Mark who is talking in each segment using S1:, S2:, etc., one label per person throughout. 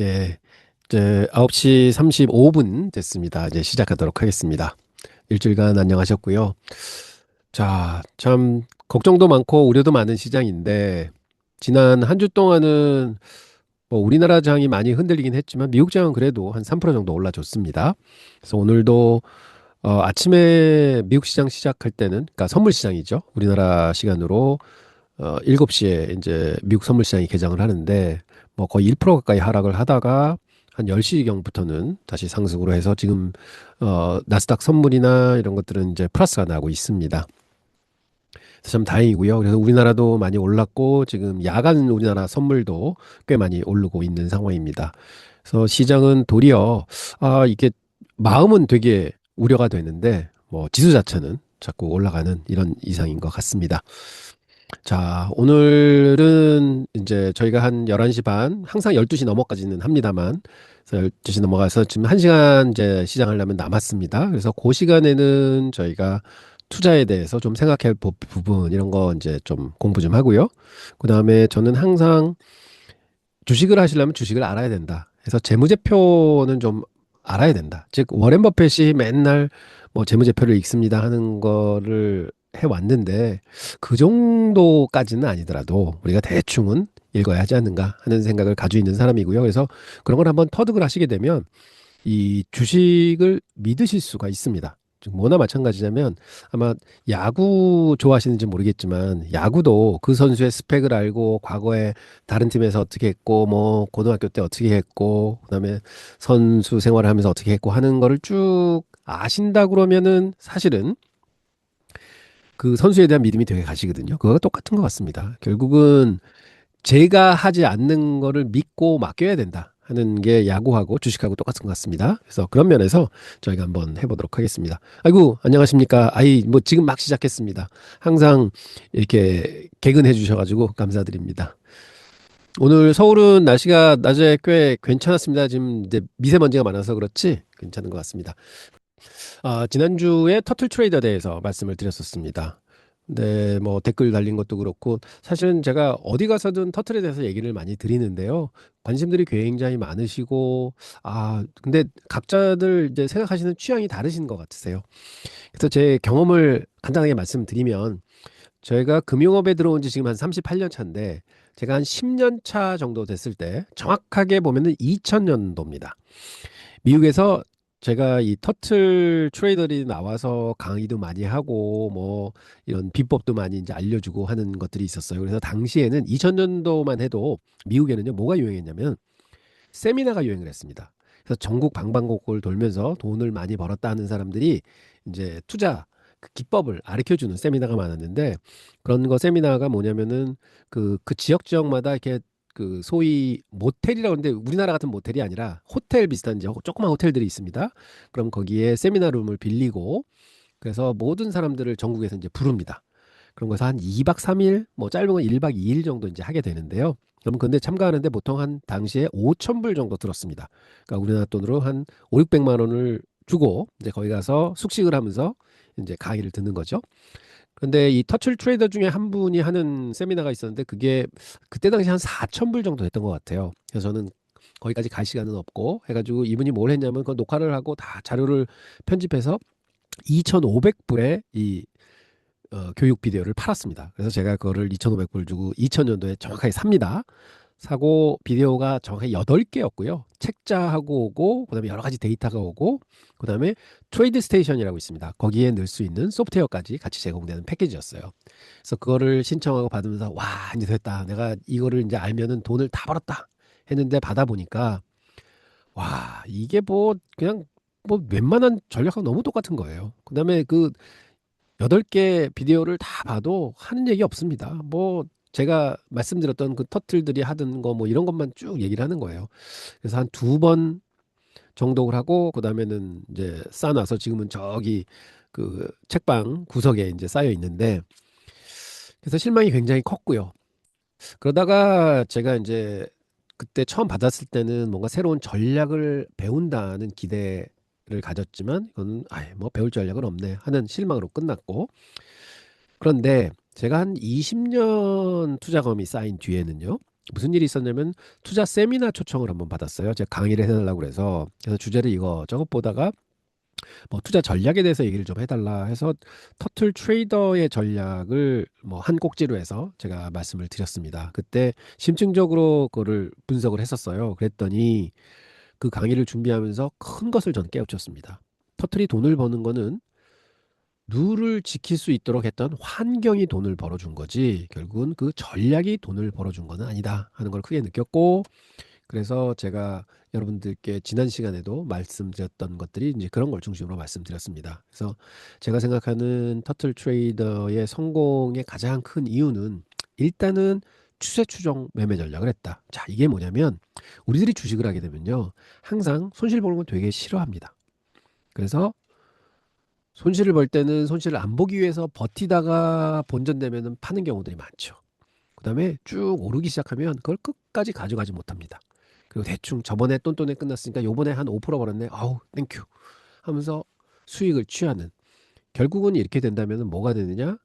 S1: 예, 이제 9시 35분 됐습니다. 이제 시작하도록 하겠습니다. 일주일간 안녕하셨고요. 자, 참 걱정도 많고 우려도 많은 시장인데 지난 한 주 동안은 뭐 우리나라 장이 많이 흔들리긴 했지만 미국 장은 그래도 한 3% 정도 올라줬습니다. 그래서 오늘도 아침에 미국 시장 시작할 때는 그러니까 선물 시장이죠. 우리나라 시간으로 7시에 이제 미국 선물 시장이 개장을 하는데 뭐 거의 1% 가까이 하락을 하다가 한 10시경부터는 다시 상승으로 해서 지금 나스닥 선물이나 이런 것들은 이제 플러스가 나고 있습니다. 그래서 참 다행이고요. 그래서 우리나라도 많이 올랐고 지금 야간 우리나라 선물도 꽤 많이 오르고 있는 상황입니다. 그래서 시장은 도리어 이게 마음은 되게 우려가 되는데 뭐 지수 자체는 자꾸 올라가는 이런 이상인 것 같습니다. 자, 오늘은 이제 저희가 한 11시 반, 항상 12시 넘어까지는 합니다만, 그래서 12시 넘어가서 지금 1시간 이제 시작하려면 남았습니다. 그래서 그 시간에는 저희가 투자에 대해서 좀 생각해 볼 부분, 이런 거 이제 좀 공부 좀 하고요. 그 다음에 저는 항상 주식을 하시려면 주식을 알아야 된다. 그래서 재무제표는 좀 알아야 된다. 즉, 워렌 버핏이 맨날 뭐 재무제표를 읽습니다 하는 거를 해왔는데 그 정도까지는 아니더라도 우리가 대충은 읽어야 하지 않는가 하는 생각을 가지고 있는 사람이고요. 그래서 그런 걸 한번 터득을 하시게 되면 이 주식을 믿으실 수가 있습니다. 즉 뭐나 마찬가지냐면 아마 야구 좋아하시는지 모르겠지만 야구도 그 선수의 스펙을 알고 과거에 다른 팀에서 어떻게 했고 뭐 고등학교 때 어떻게 했고 그다음에 선수 생활을 하면서 어떻게 했고 하는 거를 쭉 아신다 그러면은 사실은 그 선수에 대한 믿음이 되게 가시거든요. 그거가 똑같은 것 같습니다. 결국은 제가 하지 않는 거를 믿고 맡겨야 된다 하는 게 야구하고 주식하고 똑같은 것 같습니다. 그래서 그런 면에서 저희가 한번 해보도록 하겠습니다. 아이고, 안녕하십니까. 뭐 지금 막 시작했습니다. 항상 이렇게 개근해 주셔가지고 감사드립니다. 오늘 서울은 날씨가 낮에 꽤 괜찮았습니다. 지금 이제 미세먼지가 많아서 그렇지 괜찮은 것 같습니다. 지난주에 터틀 트레이더에 대해서 말씀을 드렸었습니다. 근데 뭐 댓글 달린 것도 그렇고 사실은 제가 어디 가서든 터틀에 대해서 얘기를 많이 드리는데요. 관심들이 굉장히 많으시고 근데 각자들 이제 생각하시는 취향이 다르신 것 같으세요. 그래서 제 경험을 간단하게 말씀드리면 저희가 금융업에 들어온 지 지금 한 38년 차인데 제가 한 10년 차 정도 됐을 때 정확하게 보면은 2000년도입니다. 미국에서 제가 이 터틀 트레이더들이 나와서 강의도 많이 하고 뭐 이런 비법도 많이 이제 알려주고 하는 것들이 있었어요. 그래서 당시에는 2000년도만 해도 미국에는요 뭐가 유행했냐면 세미나가 유행을 했습니다. 그래서 전국 방방곡곡을 돌면서 돈을 많이 벌었다 하는 사람들이 이제 투자 그 기법을 가르쳐 주는 세미나가 많았는데 그런 거 세미나가 뭐냐면은 그 지역마다 이렇게 그 소위 모텔이라고 하는데 우리나라 같은 모텔이 아니라 호텔 비슷한 이제 조그만 호텔들이 있습니다. 그럼 거기에 세미나 룸을 빌리고 그래서 모든 사람들을 전국에서 이제 부릅니다. 그런 거에서 한 2박 3일, 뭐 짧은 건 1박 2일 정도 이제 하게 되는데요. 그럼 근데 참가하는데 보통 한 당시에 5천 불 정도 들었습니다. 그러니까 우리나라 돈으로 한 5, 600만 원을 주고 이제 거기 가서 숙식을 하면서 이제 강의를 듣는 거죠. 그런데 이 터틀 트레이더 중에 한 분이 하는 세미나가 있었는데 그게 그때 당시 한 4천 불 정도 됐던 것 같아요. 그래서 저는 거기까지 갈 시간은 없고 해가지고 이분이 뭘 했냐면 그 녹화를 하고 다 자료를 편집해서 2,500불에 이 교육 비디오를 팔았습니다. 그래서 제가 그거를 2,500불 주고 2000년도에 정확하게 삽니다. 사고 비디오가 정확히 8개였고요. 책자하고 오고 그다음에 여러 가지 데이터가 오고 그다음에 트레이드 스테이션이라고 있습니다. 거기에 넣을 수 있는 소프트웨어까지 같이 제공되는 패키지였어요. 그래서 그거를 신청하고 받으면서 와 이제 됐다. 내가 이거를 이제 알면은 돈을 다 벌었다 했는데 받아보니까 와 이게 뭐 그냥 뭐 웬만한 전략하고 너무 똑같은 거예요. 그다음에 그 8개 비디오를 다 봐도 하는 얘기 없습니다. 뭐 제가 말씀드렸던 그 터틀들이 하던 거 뭐 이런 것만 쭉 얘기를 하는 거예요. 그래서 한 2번 정독을 하고 그다음에는 이제 쌓아놔서 지금은 저기 그 책방 구석에 이제 쌓여 있는데 그래서 실망이 굉장히 컸고요. 그러다가 제가 이제 그때 처음 받았을 때는 뭔가 새로운 전략을 배운다는 기대를 가졌지만 이거는 아예 뭐 배울 전략은 없네 하는 실망으로 끝났고 그런데 제가 한 20년 투자 경험이 쌓인 뒤에는요. 무슨 일이 있었냐면 투자 세미나 초청을 한번 받았어요. 제가 강의를 해달라고 그래서 주제를 이거저것 보다가 뭐 투자 전략에 대해서 얘기를 좀 해달라 해서 터틀 트레이더의 전략을 뭐 한 꼭지로 해서 제가 말씀을 드렸습니다. 그때 심층적으로 그거를 분석을 했었어요. 그랬더니 그 강의를 준비하면서 큰 것을 저는 깨우쳤습니다. 터틀이 돈을 버는 거는 룰을 지킬 수 있도록 했던 환경이 돈을 벌어준 거지 결국은 그 전략이 돈을 벌어준 거는 아니다 하는 걸 크게 느꼈고, 그래서 제가 여러분들께 지난 시간에도 말씀드렸던 것들이 이제 그런 걸 중심으로 말씀드렸습니다. 그래서 제가 생각하는 터틀 트레이더의 성공의 가장 큰 이유는 일단은 추세 추정 매매 전략을 했다. 자, 이게 뭐냐면 우리들이 주식을 하게 되면요. 항상 손실 보는 걸 되게 싫어합니다. 그래서 손실을 볼 때는 손실을 안 보기 위해서 버티다가 본전되면은 파는 경우들이 많죠. 그다음에 쭉 오르기 시작하면 그걸 끝까지 가져가지 못합니다. 그리고 대충 저번에 똔똔에 끝났으니까 요번에 한 5% 벌었네. 아우, 땡큐 하면서 수익을 취하는. 결국은 이렇게 된다면 뭐가 되느냐?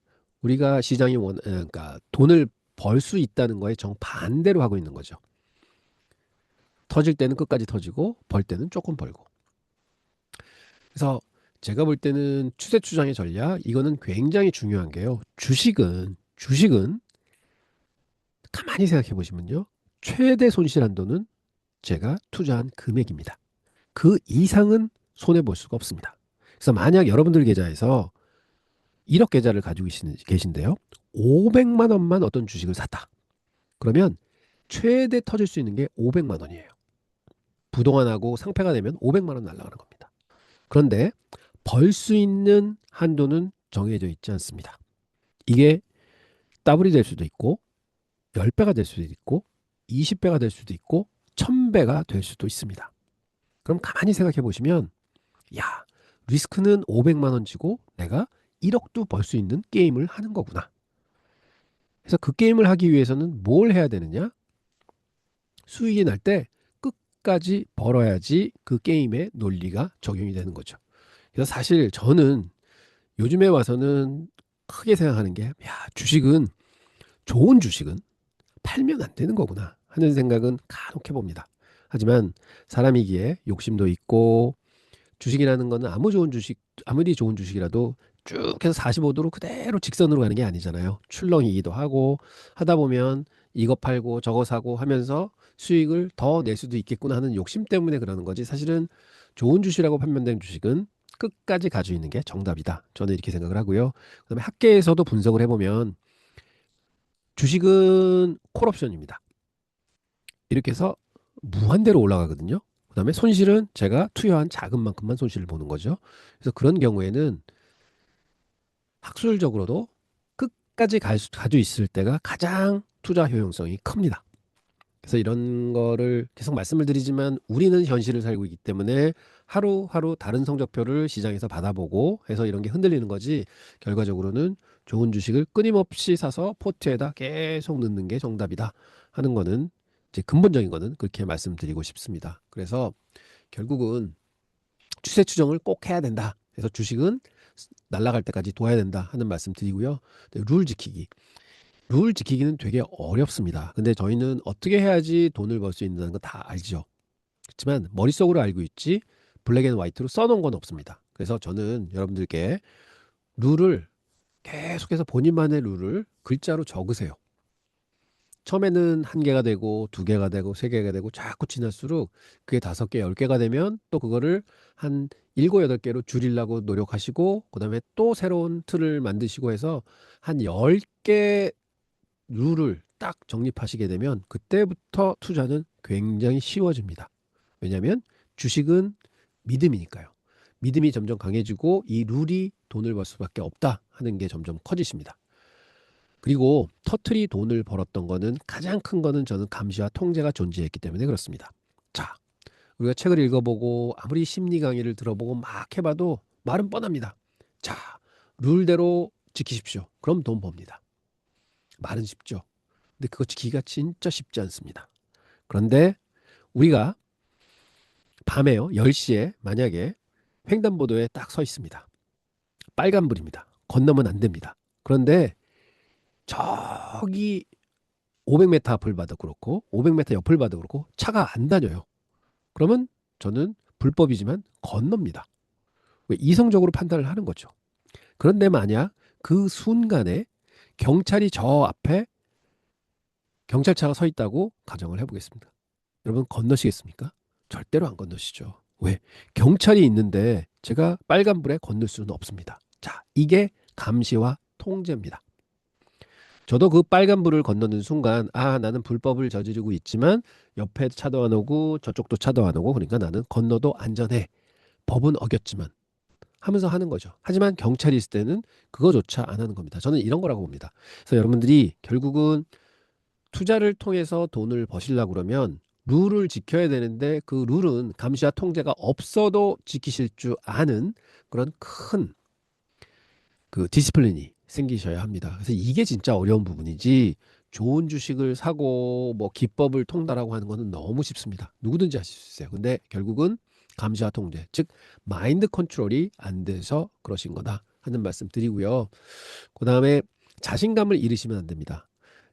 S1: 우리가 시장이 그러니까 돈을 벌 수 있다는 거에 정반대로 하고 있는 거죠. 터질 때는 끝까지 터지고 벌 때는 조금 벌고. 그래서 제가 볼 때는 추세 추정의 전략 이거는 굉장히 중요한 게요. 주식은 가만히 생각해 보시면요. 최대 손실 한도는 제가 투자한 금액입니다. 그 이상은 손해 볼 수가 없습니다. 그래서 만약 여러분들 계좌에서 1억 계좌를 가지고 계신데요. 500만 원만 어떤 주식을 샀다. 그러면 최대 터질 수 있는 게 500만 원이에요. 부동산하고 상패가 되면 500만 원 날아가는 겁니다. 그런데 벌 수 있는 한도는 정해져 있지 않습니다. 이게 더블이 될 수도 있고 10배가 될 수도 있고 20배가 될 수도 있고 1000배가 될 수도 있습니다. 그럼 가만히 생각해 보시면 야, 리스크는 500만 원 지고 내가 1억도 벌 수 있는 게임을 하는 거구나. 그래서 그 게임을 하기 위해서는 뭘 해야 되느냐? 수익이 날 때 끝까지 벌어야지 그 게임의 논리가 적용이 되는 거죠. 그래서 사실 저는 요즘에 와서는 크게 생각하는 게, 야, 좋은 주식은 팔면 안 되는 거구나 하는 생각은 간혹 해봅니다. 하지만 사람이기에 욕심도 있고 주식이라는 거는 아무리 좋은 주식이라도 쭉 해서 45도로 그대로 직선으로 가는 게 아니잖아요. 출렁이기도 하고 하다 보면 이거 팔고 저거 사고 하면서 수익을 더 낼 수도 있겠구나 하는 욕심 때문에 그러는 거지. 사실은 좋은 주식이라고 판명된 주식은 끝까지 가지고 있는 게 정답이다. 저는 이렇게 생각을 하고요. 그다음에 학계에서도 분석을 해보면 주식은 콜옵션입니다. 이렇게 해서 무한대로 올라가거든요. 그다음에 손실은 제가 투여한 자금 만큼만 손실을 보는 거죠. 그래서 그런 경우에는 학술적으로도 끝까지 가지고 있을 때가 가장 투자 효용성이 큽니다. 그래서 이런 거를 계속 말씀을 드리지만 우리는 현실을 살고 있기 때문에 하루하루 다른 성적표를 시장에서 받아보고 해서 이런 게 흔들리는 거지, 결과적으로는 좋은 주식을 끊임없이 사서 포트에다 계속 넣는 게 정답이다 하는 거는 이제 근본적인 거는 그렇게 말씀드리고 싶습니다. 그래서 결국은 추세 추정을 꼭 해야 된다. 그래서 주식은 날아갈 때까지 둬야 된다 하는 말씀 드리고요. 룰 지키기. 룰 지키기는 되게 어렵습니다. 근데 저희는 어떻게 해야지 돈을 벌 수 있는 거 다 알죠. 그렇지만 머릿속으로 알고 있지 블랙 앤 화이트로 써놓은 건 없습니다. 그래서 저는 여러분들께 룰을 계속해서 본인만의 룰을 글자로 적으세요. 처음에는 한 개가 되고 두 개가 되고 세 개가 되고 자꾸 지날수록 그게 다섯 개, 열 개가 되면 또 그거를 한 일곱, 여덟 개로 줄이려고 노력하시고 그다음에 또 새로운 틀을 만드시고 해서 한 열 개 룰을 딱 정립하시게 되면 그때부터 투자는 굉장히 쉬워집니다. 왜냐하면 주식은 믿음이니까요. 믿음이 점점 강해지고 이 룰이 돈을 벌 수밖에 없다 하는 게 점점 커지십니다. 그리고 터틀이 돈을 벌었던 거는 가장 큰 거는 저는 감시와 통제가 존재했기 때문에 그렇습니다. 자, 우리가 책을 읽어보고 아무리 심리 강의를 들어보고 막 해봐도 말은 뻔합니다. 자, 룰대로 지키십시오. 그럼 돈 법니다. 말은 쉽죠. 근데 그거 지키기가 진짜 쉽지 않습니다. 그런데 우리가 밤에요, 10시에 만약에 횡단보도에 딱 서 있습니다. 빨간불입니다. 건너면 안 됩니다. 그런데 저기 500m 앞을 봐도 그렇고 500m 옆을 봐도 그렇고 차가 안 다녀요. 그러면 저는 불법이지만 건넙니다. 왜? 이성적으로 판단을 하는 거죠. 그런데 만약 그 순간에 경찰이 저 앞에 경찰차가 서 있다고 가정을 해보겠습니다. 여러분 건너시겠습니까? 절대로 안 건너시죠. 왜? 경찰이 있는데 제가 빨간불에 건널 수는 없습니다. 자, 이게 감시와 통제입니다. 저도 그 빨간불을 건너는 순간, 아, 나는 불법을 저지르고 있지만 옆에 차도 안 오고 저쪽도 차도 안 오고 그러니까 나는 건너도 안전해. 법은 어겼지만 하면서 하는 거죠. 하지만 경찰이 있을 때는 그거조차 안 하는 겁니다. 저는 이런 거라고 봅니다. 그래서 여러분들이 결국은 투자를 통해서 돈을 버시려고 그러면 룰을 지켜야 되는데 그 룰은 감시와 통제가 없어도 지키실 줄 아는 그런 큰 그 디시플린이 생기셔야 합니다. 그래서 이게 진짜 어려운 부분이지 좋은 주식을 사고 뭐 기법을 통달하고 하는 거는 너무 쉽습니다. 누구든지 하실 수 있어요. 근데 결국은 감시와 통제, 즉 마인드 컨트롤이 안 돼서 그러신 거다 하는 말씀 드리고요. 그다음에 자신감을 잃으시면 안 됩니다.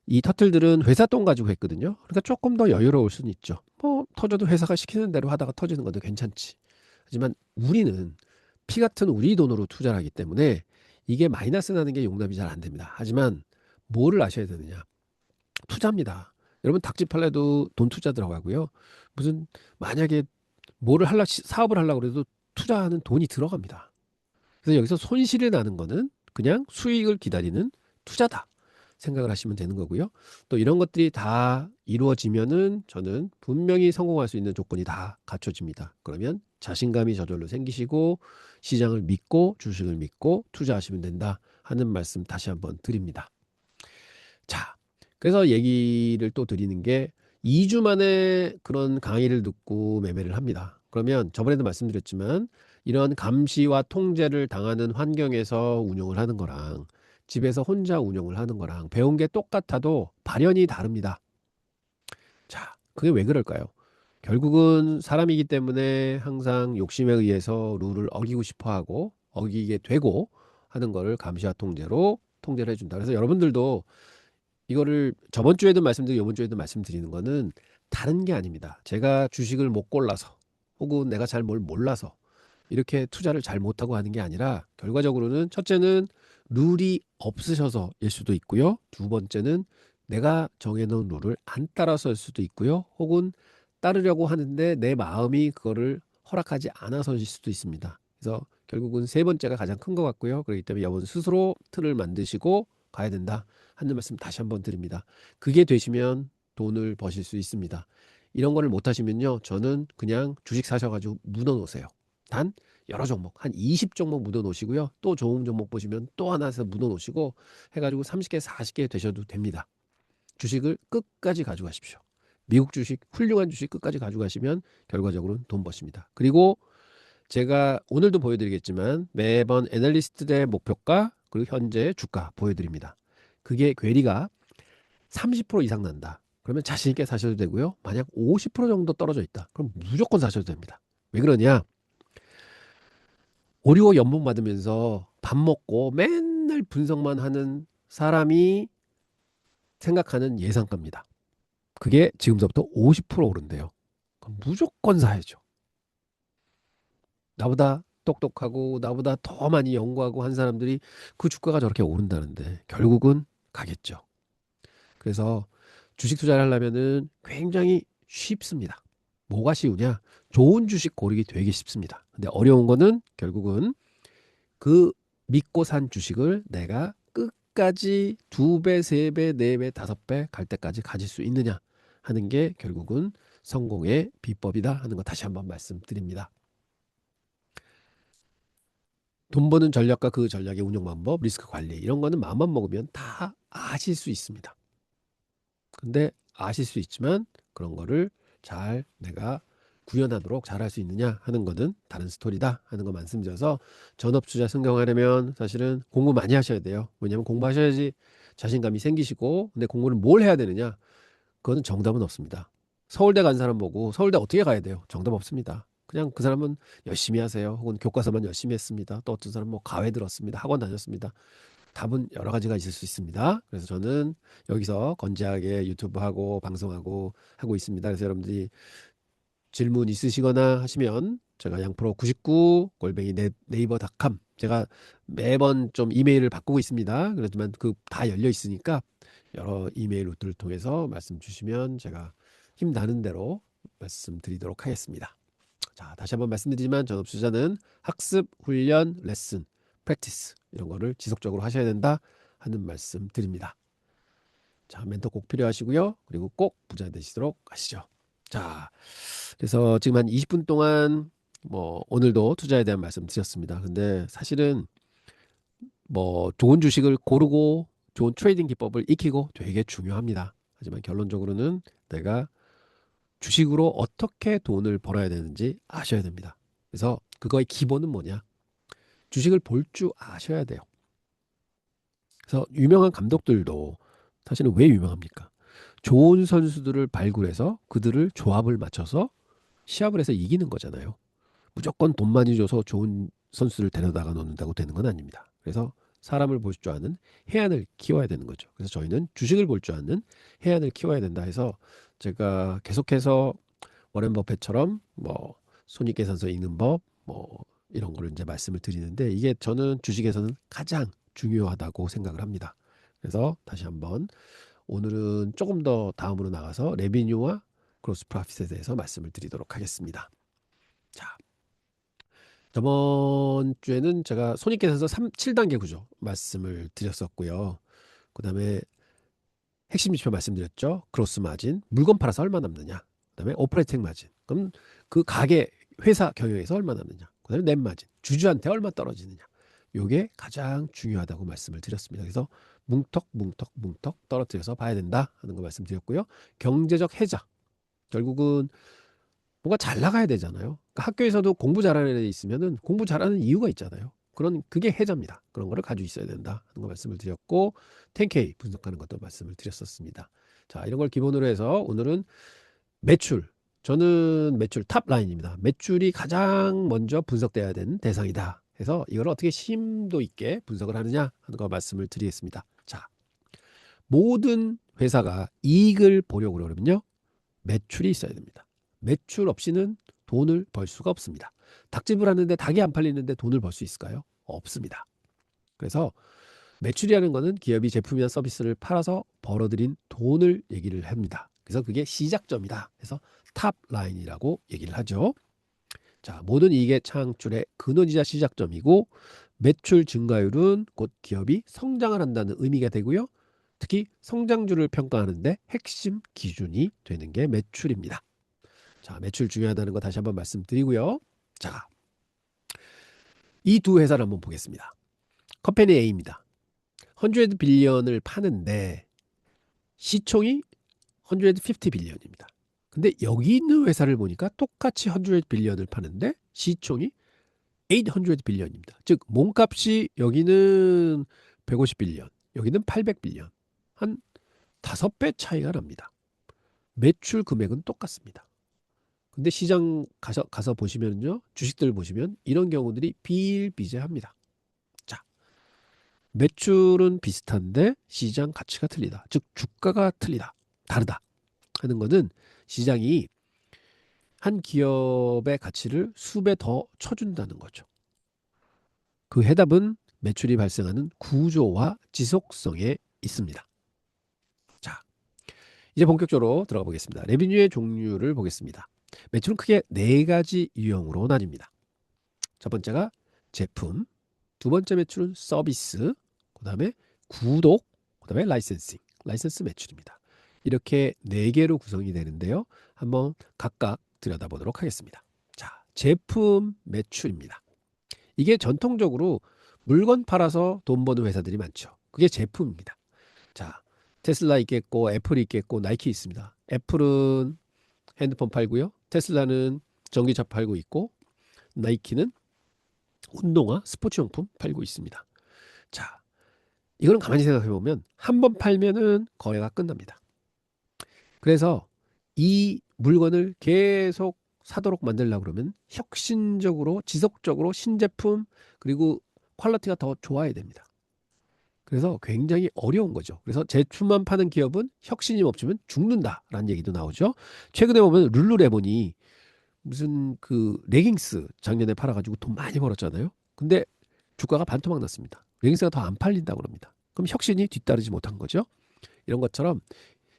S1: 이 터틀들은 회사 돈 가지고 했거든요. 그러니까 조금 더 여유로울 수는 있죠. 뭐 터져도 회사가 시키는 대로 하다가 터지는 것도 괜찮지. 하지만 우리는 피 같은 우리 돈으로 투자를 하기 때문에 이게 마이너스 나는 게 용납이 잘 안 됩니다. 하지만 뭐를 아셔야 되느냐? 투자입니다. 여러분 닭집 팔래도 돈 투자 들어가고요. 무슨 만약에 뭐를 하려 사업을 하려고 그래도 투자하는 돈이 들어갑니다. 그래서 여기서 손실이 나는 거는 그냥 수익을 기다리는 투자다 생각을 하시면 되는 거고요. 또 이런 것들이 다 이루어지면은 저는 분명히 성공할 수 있는 조건이 다 갖춰집니다. 그러면 자신감이 저절로 생기시고 시장을 믿고 주식을 믿고 투자하시면 된다 하는 말씀 다시 한번 드립니다. 자, 그래서 얘기를 또 드리는 게 2주 만에 그런 강의를 듣고 매매를 합니다. 그러면 저번에도 말씀드렸지만 이런 감시와 통제를 당하는 환경에서 운용을 하는 거랑 집에서 혼자 운용을 하는 거랑 배운 게 똑같아도 발현이 다릅니다. 자, 그게 왜 그럴까요? 결국은 사람이기 때문에 항상 욕심에 의해서 룰을 어기고 싶어 하고 어기게 되고 하는 거를 감시와 통제로 통제를 해준다. 그래서 여러분들도 이거를 저번 주에도 말씀드리고 이번 주에도 말씀드리는 거는 다른 게 아닙니다. 제가 주식을 못 골라서 혹은 내가 잘 뭘 몰라서 이렇게 투자를 잘 못하고 하는 게 아니라 결과적으로는 첫째는 룰이 없으셔서일 수도 있고요. 두 번째는 내가 정해놓은 룰을 안 따라서일 수도 있고요. 혹은 따르려고 하는데 내 마음이 그거를 허락하지 않아서일 수도 있습니다. 그래서 결국은 세 번째가 가장 큰 것 같고요. 그렇기 때문에 여러분 스스로 틀을 만드시고 가야 된다 하는 말씀 다시 한번 드립니다. 그게 되시면 돈을 버실 수 있습니다. 이런 거를 못 하시면요. 저는 그냥 주식 사셔가지고 묻어 놓으세요. 단 여러 종목 한 20종목 묻어 놓으시고요. 또 좋은 종목 보시면 또 하나 해서 묻어 놓으시고 해가지고 30개 40개 되셔도 됩니다. 주식을 끝까지 가져가십시오. 미국 주식 훌륭한 주식 끝까지 가져가시면 결과적으로는 돈 버십니다. 그리고 제가 오늘도 보여드리겠지만 매번 애널리스트들의 목표가 그리고 현재 주가 보여드립니다. 그게 괴리가 30% 이상 난다. 그러면 자신 있게 사셔도 되고요. 만약 50% 정도 떨어져 있다. 그럼 무조건 사셔도 됩니다. 왜 그러냐? 오리오 연봉 받으면서 밥 먹고 맨날 분석만 하는 사람이 생각하는 예상가입니다. 그게 지금서부터 50% 오른대요. 그럼 무조건 사야죠. 나보다 똑똑하고 나보다 더 많이 연구하고 한 사람들이 그 주가가 저렇게 오른다는데 결국은 가겠죠. 그래서 주식 투자를 하려면은 굉장히 쉽습니다. 뭐가 쉬우냐? 좋은 주식 고르기 되게 쉽습니다. 근데 어려운 거는 결국은 그 믿고 산 주식을 내가 끝까지 두 배, 세 배, 네 배, 다섯 배 갈 때까지 가질 수 있느냐 하는 게 결국은 성공의 비법이다 하는 거 다시 한번 말씀드립니다. 돈 버는 전략과 그 전략의 운영 방법, 리스크 관리 이런 거는 마음만 먹으면 다 아실 수 있습니다. 근데 아실 수 있지만 그런 거를 잘 내가 구현하도록 잘할 수 있느냐 하는 거는 다른 스토리다 하는 거 말씀드려서 전업 투자 성공하려면 사실은 공부 많이 하셔야 돼요. 왜냐하면 공부하셔야지 자신감이 생기시고 근데 공부를 뭘 해야 되느냐 그거는 정답은 없습니다. 서울대 간 사람 보고 서울대 어떻게 가야 돼요? 정답 없습니다. 그냥 그 사람은 열심히 하세요. 혹은 교과서만 열심히 했습니다. 또 어떤 사람은 뭐 과외 들었습니다. 학원 다녔습니다. 답은 여러 가지가 있을 수 있습니다. 그래서 저는 여기서 건재하게 유튜브하고 방송하고 하고 있습니다. 그래서 여러분들이 질문 있으시거나 하시면 제가 양프로 99 골뱅이 네이버닷컴, 제가 매번 좀 이메일을 바꾸고 있습니다. 그렇지만 그 다 열려 있으니까 여러 이메일 루트를 통해서 말씀 주시면 제가 힘 나는 대로 말씀드리도록 하겠습니다. 자, 다시 한번 말씀드리지만 전업주자는 학습, 훈련, 레슨, 프랙티스 이런 거를 지속적으로 하셔야 된다 하는 말씀 드립니다. 자, 멘토 꼭 필요하시고요. 그리고 꼭 부자 되시도록 하시죠. 자, 그래서 지금 한 20분 동안 뭐 오늘도 투자에 대한 말씀 드렸습니다. 근데 사실은 뭐 좋은 주식을 고르고 좋은 트레이딩 기법을 익히고 되게 중요합니다. 하지만 결론적으로는 내가 주식으로 어떻게 돈을 벌어야 되는지 아셔야 됩니다. 그래서 그거의 기본은 뭐냐? 주식을 볼 줄 아셔야 돼요. 그래서 유명한 감독들도 사실은 왜 유명합니까? 좋은 선수들을 발굴해서 그들을 조합을 맞춰서 시합을 해서 이기는 거잖아요. 무조건 돈 많이 줘서 좋은 선수를 데려다가 놓는다고 되는 건 아닙니다. 그래서 사람을 볼 줄 아는 해안을 키워야 되는 거죠. 그래서 저희는 주식을 볼 줄 아는 해안을 키워야 된다 해서 제가 계속해서 워렌 버핏처럼 뭐 손익계산서 읽는 법 뭐 이런 거를 이제 말씀을 드리는데, 이게 저는 주식에서는 가장 중요하다고 생각을 합니다. 그래서 다시 한번 오늘은 조금 더 다음으로 나가서 레비뉴와 그로스 프로핏에 대해서 말씀을 드리도록 하겠습니다. 자, 저번 주에는 제가 손익계산서 7단계 구조 말씀을 드렸었고요. 그 다음에 핵심 지표 말씀드렸죠. 그로스 마진, 물건 팔아서 얼마 남느냐. 그 다음에 오퍼레이팅 마진, 그럼 그 가게 회사 경영에서 얼마 남느냐. 그 다음에 넷 마진, 주주한테 얼마 떨어지느냐. 요게 가장 중요하다고 말씀을 드렸습니다. 그래서 뭉턱 떨어뜨려서 봐야 된다 하는 거 말씀드렸고요. 경제적 해자, 결국은 뭔가 잘 나가야 되잖아요. 그러니까 학교에서도 공부 잘하는 애 있으면은 공부 잘하는 이유가 있잖아요. 그런 그게 해자입니다. 그런 거를 가지고 있어야 된다 하는 거 말씀을 드렸고, 10K 분석하는 것도 말씀을 드렸었습니다. 자, 이런 걸 기본으로 해서 오늘은 매출, 저는 매출 탑 라인입니다. 매출이 가장 먼저 분석돼야 되는 대상이다 해서 이걸 어떻게 심도 있게 분석을 하느냐 하는 거 말씀을 드리겠습니다. 자, 모든 회사가 이익을 보려고 그러면요, 매출이 있어야 됩니다. 매출 없이는 돈을 벌 수가 없습니다. 닭집을 하는데 닭이 안 팔리는데 돈을 벌 수 있을까요? 없습니다. 그래서 매출이라는 것은 기업이 제품이나 서비스를 팔아서 벌어들인 돈을 얘기를 합니다. 그래서 그게 시작점이다. 그래서 탑 라인이라고 얘기를 하죠. 자, 모든 이익의 창출의 근원이자 시작점이고, 매출 증가율은 곧 기업이 성장을 한다는 의미가 되고요. 특히 성장률을 평가하는데 핵심 기준이 되는 게 매출입니다. 자, 매출 중요하다는 거 다시 한번 말씀드리고요. 자, 이 두 회사를 한번 보겠습니다. 컴퍼니 A입니다. 100 빌리언을 파는데 시총이 150 빌리언입니다. 근데 여기 있는 회사를 보니까 똑같이 100 빌리언을 파는데 시총이 800 빌리언입니다. 즉 몸값이 여기는 150 빌리언, 여기는 800 빌리언. 한 5배 차이가 납니다. 매출 금액은 똑같습니다. 근데 시장 가서 보시면요, 주식들 보시면 이런 경우들이 비일비재합니다. 자, 매출은 비슷한데 시장 가치가 틀리다. 즉 주가가 틀리다. 다르다 하는 것은 시장이 한 기업의 가치를 수배 더 쳐준다는 거죠. 그 해답은 매출이 발생하는 구조와 지속성에 있습니다. 자, 이제 본격적으로 들어가 보겠습니다. 레비뉴의 종류를 보겠습니다. 매출은 크게 네 가지 유형으로 나뉩니다. 첫 번째가 제품, 두 번째 매출은 서비스, 그 다음에 구독, 그 다음에 라이센스 매출입니다. 이렇게 네 개로 구성이 되는데요. 한번 각각 들여다보도록 하겠습니다. 자, 제품 매출입니다. 이게 전통적으로 물건 팔아서 돈 버는 회사들이 많죠. 그게 제품입니다. 자, 테슬라 있겠고 애플이 있겠고 나이키 있습니다. 애플은 핸드폰 팔고요. 테슬라는 전기차 팔고 있고, 나이키는 운동화, 스포츠용품 팔고 있습니다. 자, 이거는 가만히 생각해 보면 한 번 팔면은 거래가 끝납니다. 그래서 이 물건을 계속 사도록 만들려고 그러면 혁신적으로 지속적으로 신제품, 그리고 퀄리티가 더 좋아야 됩니다. 그래서 굉장히 어려운 거죠. 그래서 제품만 파는 기업은 혁신이 없으면 죽는다라는 얘기도 나오죠. 최근에 보면 룰루레몬이 무슨 그 레깅스 작년에 팔아가지고 돈 많이 벌었잖아요. 근데 주가가 반토막 났습니다. 레깅스가 더 안 팔린다고 그럽니다. 그럼 혁신이 뒤따르지 못한 거죠. 이런 것처럼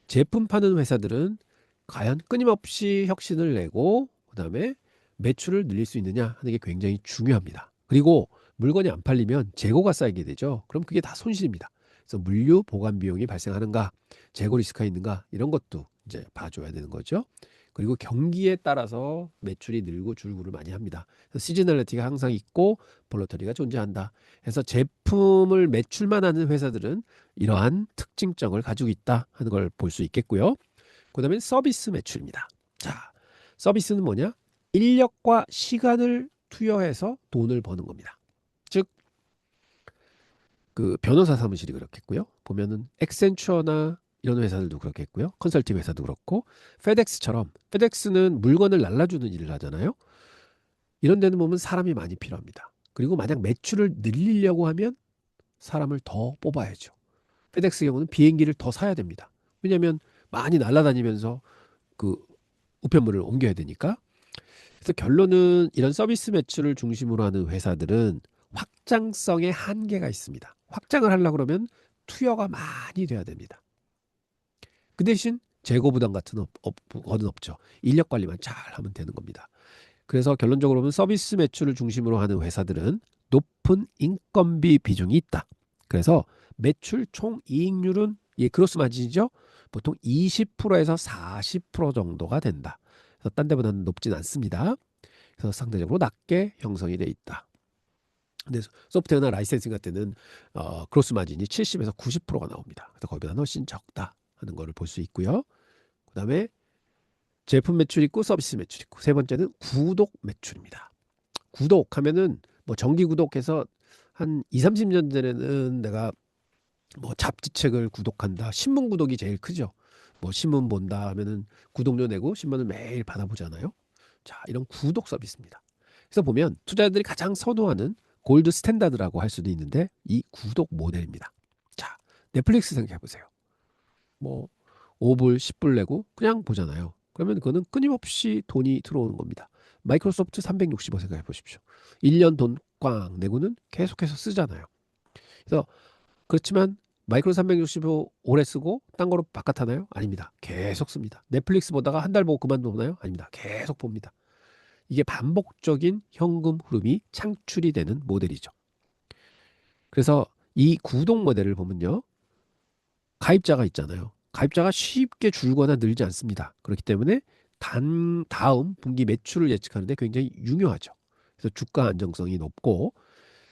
S1: 제품 파는 회사들은 과연 끊임없이 혁신을 내고 그다음에 매출을 늘릴 수 있느냐 하는 게 굉장히 중요합니다. 그리고 물건이 안 팔리면 재고가 쌓이게 되죠. 그럼 그게 다 손실입니다. 그래서 물류 보관 비용이 발생하는가, 재고 리스크가 있는가 이런 것도 이제 봐줘야 되는 거죠. 그리고 경기에 따라서 매출이 늘고 줄고를 많이 합니다. 그래서 시즈널리티가 항상 있고 볼러터리가 존재한다. 그래서 제품을 매출만 하는 회사들은 이러한 특징점을 가지고 있다 하는 걸 볼 수 있겠고요. 그다음에 서비스 매출입니다. 자, 서비스는 뭐냐? 인력과 시간을 투여해서 돈을 버는 겁니다. 즉, 그 변호사 사무실이 그렇겠고요. 보면은 엑센추어나 이런 회사들도 그렇겠고요. 컨설팅 회사도 그렇고 페덱스처럼 페덱스는 물건을 날라주는 일을 하잖아요. 이런 데는 보면 사람이 많이 필요합니다. 그리고 만약 매출을 늘리려고 하면 사람을 더 뽑아야죠. 페덱스 경우는 비행기를 더 사야 됩니다. 왜냐하면 많이 날아다니면서 그 우편물을 옮겨야 되니까. 그래서 결론은 이런 서비스 매출을 중심으로 하는 회사들은 확장성에 한계가 있습니다. 확장을 하려고 그러면 투여가 많이 돼야 됩니다. 그 대신 재고 부담 같은 거는 없죠. 인력 관리만 잘 하면 되는 겁니다. 그래서 결론적으로 보면 서비스 매출을 중심으로 하는 회사들은 높은 인건비 비중이 있다. 그래서 매출 총 이익률은 이 그로스 마진이죠. 보통 20%에서 40% 정도가 된다. 그래서 딴 데보다는 높진 않습니다. 그래서 상대적으로 낮게 형성이 돼 있다. 근데 소프트웨어나 라이센싱 같은 때는 크로스 마진이 70에서 90%가 나옵니다. 그래서 거기보다 훨씬 적다 하는 거를 볼 수 있고요. 그다음에 제품 매출 있고 서비스 매출 있고 세 번째는 구독 매출입니다. 구독하면은 뭐 정기 구독해서 한 2, 30년 전에는 내가 뭐 잡지책을 구독한다. 신문 구독이 제일 크죠. 뭐 신문 본다 하면은 구독료 내고 신문을 매일 받아보잖아요. 자, 이런 구독 서비스입니다. 그래서 보면 투자자들이 가장 선호하는 골드 스탠다드라고 할 수도 있는데 이 구독 모델입니다. 자, 넷플릭스 생각해 보세요. 뭐 5불, 10불 내고 그냥 보잖아요. 그러면 그거는 끊임없이 돈이 들어오는 겁니다. 마이크로소프트 365 생각해 보십시오. 1년 돈 꽝 내고는 계속해서 쓰잖아요. 그래서 그렇지만 마이크로 365 오래 쓰고 딴 거로 바깥하나요? 아닙니다. 계속 씁니다. 넷플릭스 보다가 한 달 보고 그만두나요? 아닙니다. 계속 봅니다. 이게 반복적인 현금 흐름이 창출이 되는 모델이죠. 그래서 이 구독 모델을 보면요. 가입자가 있잖아요. 가입자가 쉽게 줄거나 늘지 않습니다. 그렇기 때문에 다음 분기 매출을 예측하는데 굉장히 유효하죠. 그래서 주가 안정성이 높고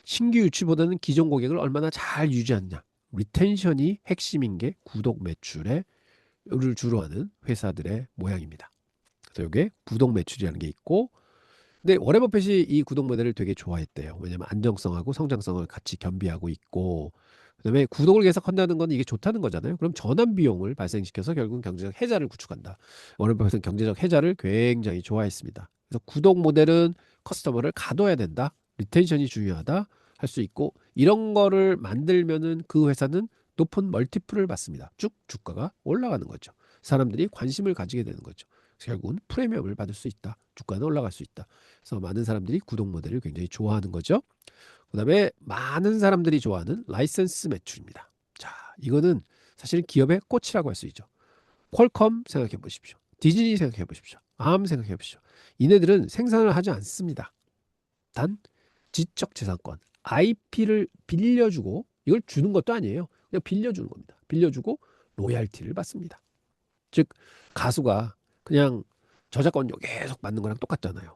S1: 신규 유치보다는 기존 고객을 얼마나 잘 유지하느냐. 리텐션이 핵심인 게 구독 매출을 주로 하는 회사들의 모양입니다. 그래서 이게 구독 매출이라는 게 있고 근데 워렌 버핏이 이 구독 모델을 되게 좋아했대요. 왜냐하면 안정성하고 성장성을 같이 겸비하고 있고 그다음에 구독을 계속한다는 건 이게 좋다는 거잖아요. 그럼 전환 비용을 발생시켜서 결국은 경제적 해자를 구축한다. 워렌 버핏은 경제적 해자를 굉장히 좋아했습니다. 그래서 구독 모델은 커스터머를 가둬야 된다. 리텐션이 중요하다. 할 수 있고 이런 거를 만들면은 그 회사는 높은 멀티플을 받습니다. 쭉 주가가 올라가는 거죠. 사람들이 관심을 가지게 되는 거죠. 결국은 프리미엄을 받을 수 있다. 주가는 올라갈 수 있다. 그래서 많은 사람들이 구독 모델을 굉장히 좋아하는 거죠. 그다음에 많은 사람들이 좋아하는 라이센스 매출입니다. 자, 이거는 사실 기업의 꽃이라고 할 수 있죠. 퀄컴 생각해 보십시오. 디즈니 생각해 보십시오. 암 생각해 보십시오. 이네들은 생산을 하지 않습니다. 단 지적 재산권, IP를 빌려주고 이걸 주는 것도 아니에요. 그냥 빌려주는 겁니다. 빌려주고 로얄티를 받습니다. 즉 가수가 그냥 저작권료 계속 받는 거랑 똑같잖아요.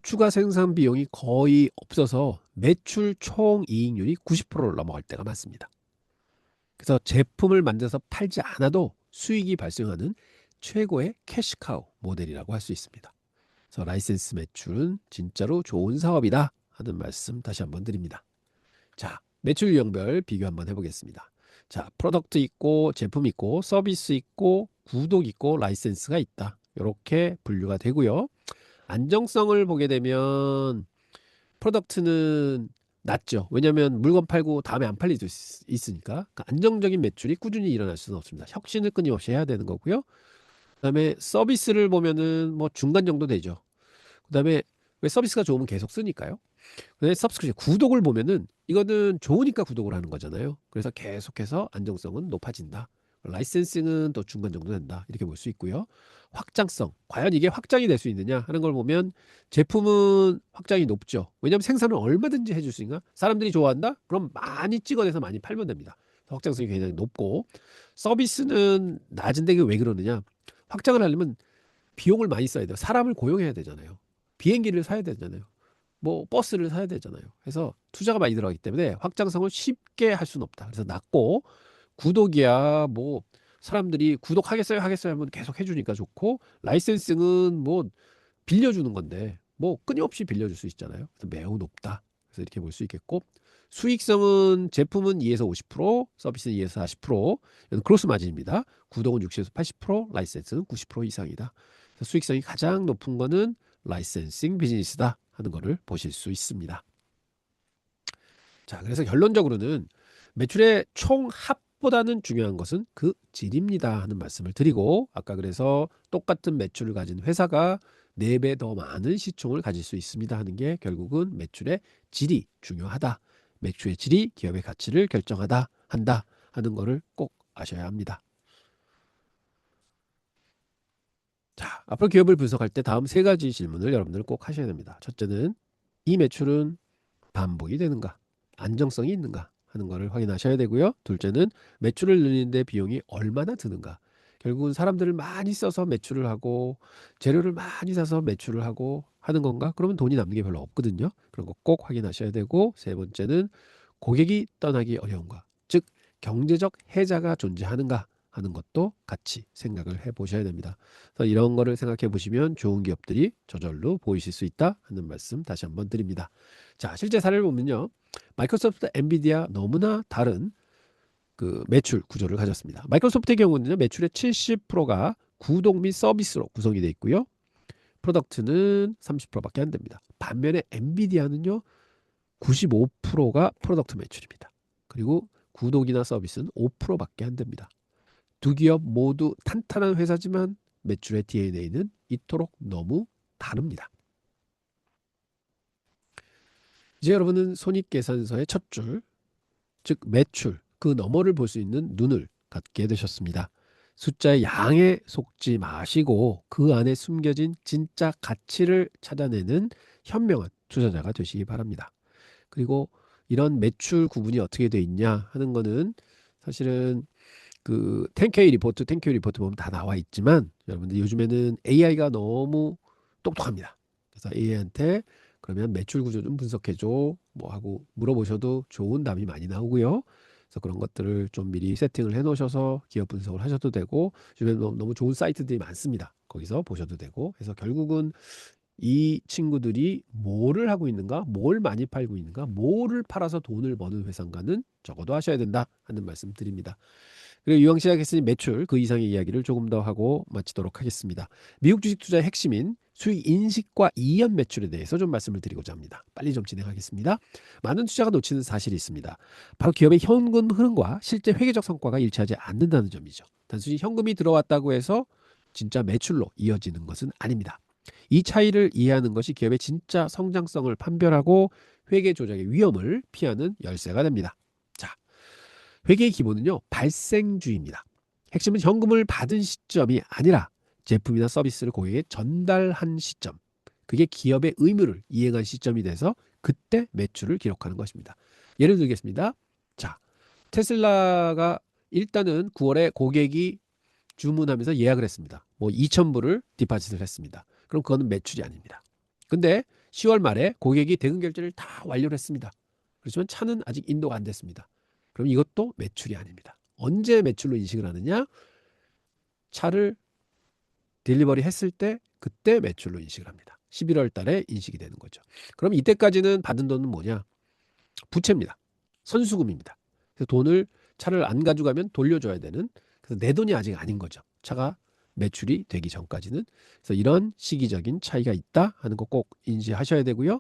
S1: 추가 생산 비용이 거의 없어서 매출 총 이익률이 90%를 넘어갈 때가 많습니다. 그래서 제품을 만들어서 팔지 않아도 수익이 발생하는 최고의 캐시카우 모델이라고 할 수 있습니다. 그래서 라이센스 매출은 진짜로 좋은 사업이다 하는 말씀 다시 한번 드립니다. 자, 매출 유형별 비교 한번 해보겠습니다. 자, 프로덕트 있고 제품 있고 서비스 있고 구독 있고 라이센스가 있다. 이렇게 분류가 되고요. 안정성을 보게 되면 프로덕트는 낮죠. 왜냐하면 물건 팔고 다음에 안 팔릴 수 있으니까. 그러니까 안정적인 매출이 꾸준히 일어날 수는 없습니다. 혁신을 끊임없이 해야 되는 거고요. 그다음에 서비스를 보면은 뭐 중간 정도 되죠. 그다음에 왜 서비스가 좋으면 계속 쓰니까요. 근데 서브스크립션 구독을 보면은 이거는 좋으니까 구독을 하는 거잖아요. 그래서 계속해서 안정성은 높아진다. 라이센싱은 또 중간 정도 된다. 이렇게 볼 수 있고요. 확장성. 과연 이게 확장이 될 수 있느냐 하는 걸 보면 제품은 확장이 높죠. 왜냐하면 생산을 얼마든지 해줄 수 있나? 사람들이 좋아한다? 그럼 많이 찍어내서 많이 팔면 됩니다. 확장성이 굉장히 높고 서비스는 낮은데 이게 왜 그러느냐? 확장을 하려면 비용을 많이 써야 돼요. 사람을 고용해야 되잖아요. 비행기를 사야 되잖아요. 뭐 버스를 사야 되잖아요. 그래서 투자가 많이 들어가기 때문에 확장성을 쉽게 할 수는 없다. 그래서 낮고 구독이야 뭐 사람들이 구독하겠어요 하겠어요 하면 계속 해주니까 좋고 라이센싱은 뭐 빌려주는 건데 뭐 끊임없이 빌려줄 수 있잖아요. 그래서 매우 높다. 그래서 이렇게 볼 수 있겠고 수익성은 제품은 2에서 50%, 서비스는 2에서 40%, 이건 크로스 마진입니다. 구독은 60에서 80%, 라이센스는 90% 이상이다. 그래서 수익성이 가장 높은 거는 라이센싱 비즈니스다 하는 거를 보실 수 있습니다. 자, 그래서 결론적으로는 매출의 총합보다는 중요한 것은 그 질입니다 하는 말씀을 드리고 아까 그래서 똑같은 매출을 가진 회사가 4배 더 많은 시총을 가질 수 있습니다 하는 게 결국은 매출의 질이 중요하다. 매출의 질이 기업의 가치를 결정하다 한다 하는 거를 꼭 아셔야 합니다. 자, 앞으로 기업을 분석할 때 다음 3가지 질문을 여러분들 꼭 하셔야 됩니다. 첫째는 이 매출은 반복이 되는가, 안정성이 있는가 하는 것을 확인하셔야 되고요. 둘째는 매출을 늘리는데 비용이 얼마나 드는가. 결국은 사람들을 많이 써서 매출을 하고 재료를 많이 사서 매출을 하고 하는 건가? 그러면 돈이 남는 게 별로 없거든요. 그런 거 꼭 확인하셔야 되고 세 번째는 고객이 떠나기 어려운가. 즉 경제적 해자가 존재하는가 하는 것도 같이 생각을 해 보셔야 됩니다. 그래서 이런 거를 생각해 보시면 좋은 기업들이 저절로 보이실 수 있다 하는 말씀 다시 한번 드립니다. 자, 실제 사례를 보면요. 마이크로소프트, 엔비디아 너무나 다른 그 매출 구조를 가졌습니다. 마이크로소프트의 경우는 매출의 70%가 구독 및 서비스로 구성이 되어 있고요. 프로덕트는 30%밖에 안 됩니다. 반면에 엔비디아는요. 95%가 프로덕트 매출입니다. 그리고 구독이나 서비스는 5%밖에 안 됩니다. 두 기업 모두 탄탄한 회사지만 매출의 DNA는 이토록 너무 다릅니다. 이제 여러분은 손익계산서의 첫 줄, 즉 매출, 그 너머를 볼 수 있는 눈을 갖게 되셨습니다. 숫자의 양에 속지 마시고 그 안에 숨겨진 진짜 가치를 찾아내는 현명한 투자자가 되시기 바랍니다. 그리고 이런 매출 구분이 어떻게 돼 있냐 하는 거는 사실은 그 10K 리포트, 10K 리포트 보면 다 나와 있지만 여러분들 요즘에는 AI가 너무 똑똑합니다. 그래서 AI한테 그러면 매출 구조 좀 분석해줘 뭐 하고 물어보셔도 좋은 답이 많이 나오고요. 그래서 그런 것들을 좀 미리 세팅을 해 놓으셔서 기업 분석을 하셔도 되고 요즘에 너무 좋은 사이트들이 많습니다. 거기서 보셔도 되고 그래서 결국은 이 친구들이 뭐를 하고 있는가, 뭘 많이 팔고 있는가, 뭐를 팔아서 돈을 버는 회사인가는 적어도 하셔야 된다 하는 말씀 드립니다. 그리고 이왕 시작했으니 매출 그 이상의 이야기를 조금 더 하고 마치도록 하겠습니다. 미국 주식 투자의 핵심인 수익 인식과 이연 매출에 대해서 좀 말씀을 드리고자 합니다. 빨리 좀 진행하겠습니다. 많은 투자가 놓치는 사실이 있습니다. 바로 기업의 현금 흐름과 실제 회계적 성과가 일치하지 않는다는 점이죠. 단순히 현금이 들어왔다고 해서 진짜 매출로 이어지는 것은 아닙니다. 이 차이를 이해하는 것이 기업의 진짜 성장성을 판별하고 회계 조작의 위험을 피하는 열쇠가 됩니다. 자, 회계의 기본은요, 발생주의입니다. 핵심은 현금을 받은 시점이 아니라 제품이나 서비스를 고객에게 전달한 시점. 그게 기업의 의무를 이행한 시점이 돼서 그때 매출을 기록하는 것입니다. 예를 들겠습니다. 자, 테슬라가 일단은 9월에 고객이 주문하면서 예약을 했습니다. 뭐 2,000불을 디파짓을 했습니다. 그럼 그거는 매출이 아닙니다. 근데 10월 말에 고객이 대금 결제를 다 완료를 했습니다. 그렇지만 차는 아직 인도가 안 됐습니다. 그럼 이것도 매출이 아닙니다. 언제 매출로 인식을 하느냐? 차를 딜리버리 했을 때 그때 매출로 인식을 합니다. 11월 달에 인식이 되는 거죠. 그럼 이때까지는 받은 돈은 뭐냐? 부채입니다. 선수금입니다. 그래서 돈을 차를 안 가져가면 돌려줘야 되는 그래서 내 돈이 아직 아닌 거죠. 차가 매출이 되기 전까지는. 그래서 이런 시기적인 차이가 있다 하는 거 꼭 인지하셔야 되고요.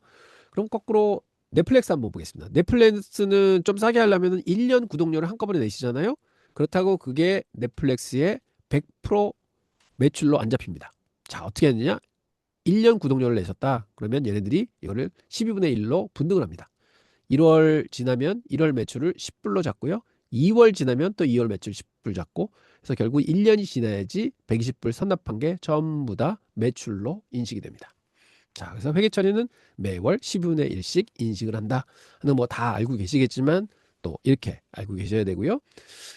S1: 그럼 거꾸로 넷플릭스 한번 보겠습니다. 넷플릭스는 좀 싸게 하려면 1년 구독료를 한꺼번에 내시잖아요. 그렇다고 그게 넷플릭스의 100% 매출로 안 잡힙니다. 자, 어떻게 했느냐? 1년 구독료를 내셨다. 그러면 얘네들이 이거를 12분의 1로 분등을 합니다. 1월 지나면 1월 매출을 10불로 잡고요. 2월 지나면 또 2월 매출 10불 잡고, 그래서 결국 1년이 지나야지 120불 선납한 게 전부 다 매출로 인식이 됩니다. 자, 그래서 회계 처리는 매월 10분의 1씩 인식을 한다 하는 뭐 다 알고 계시겠지만 또 이렇게 알고 계셔야 되고요.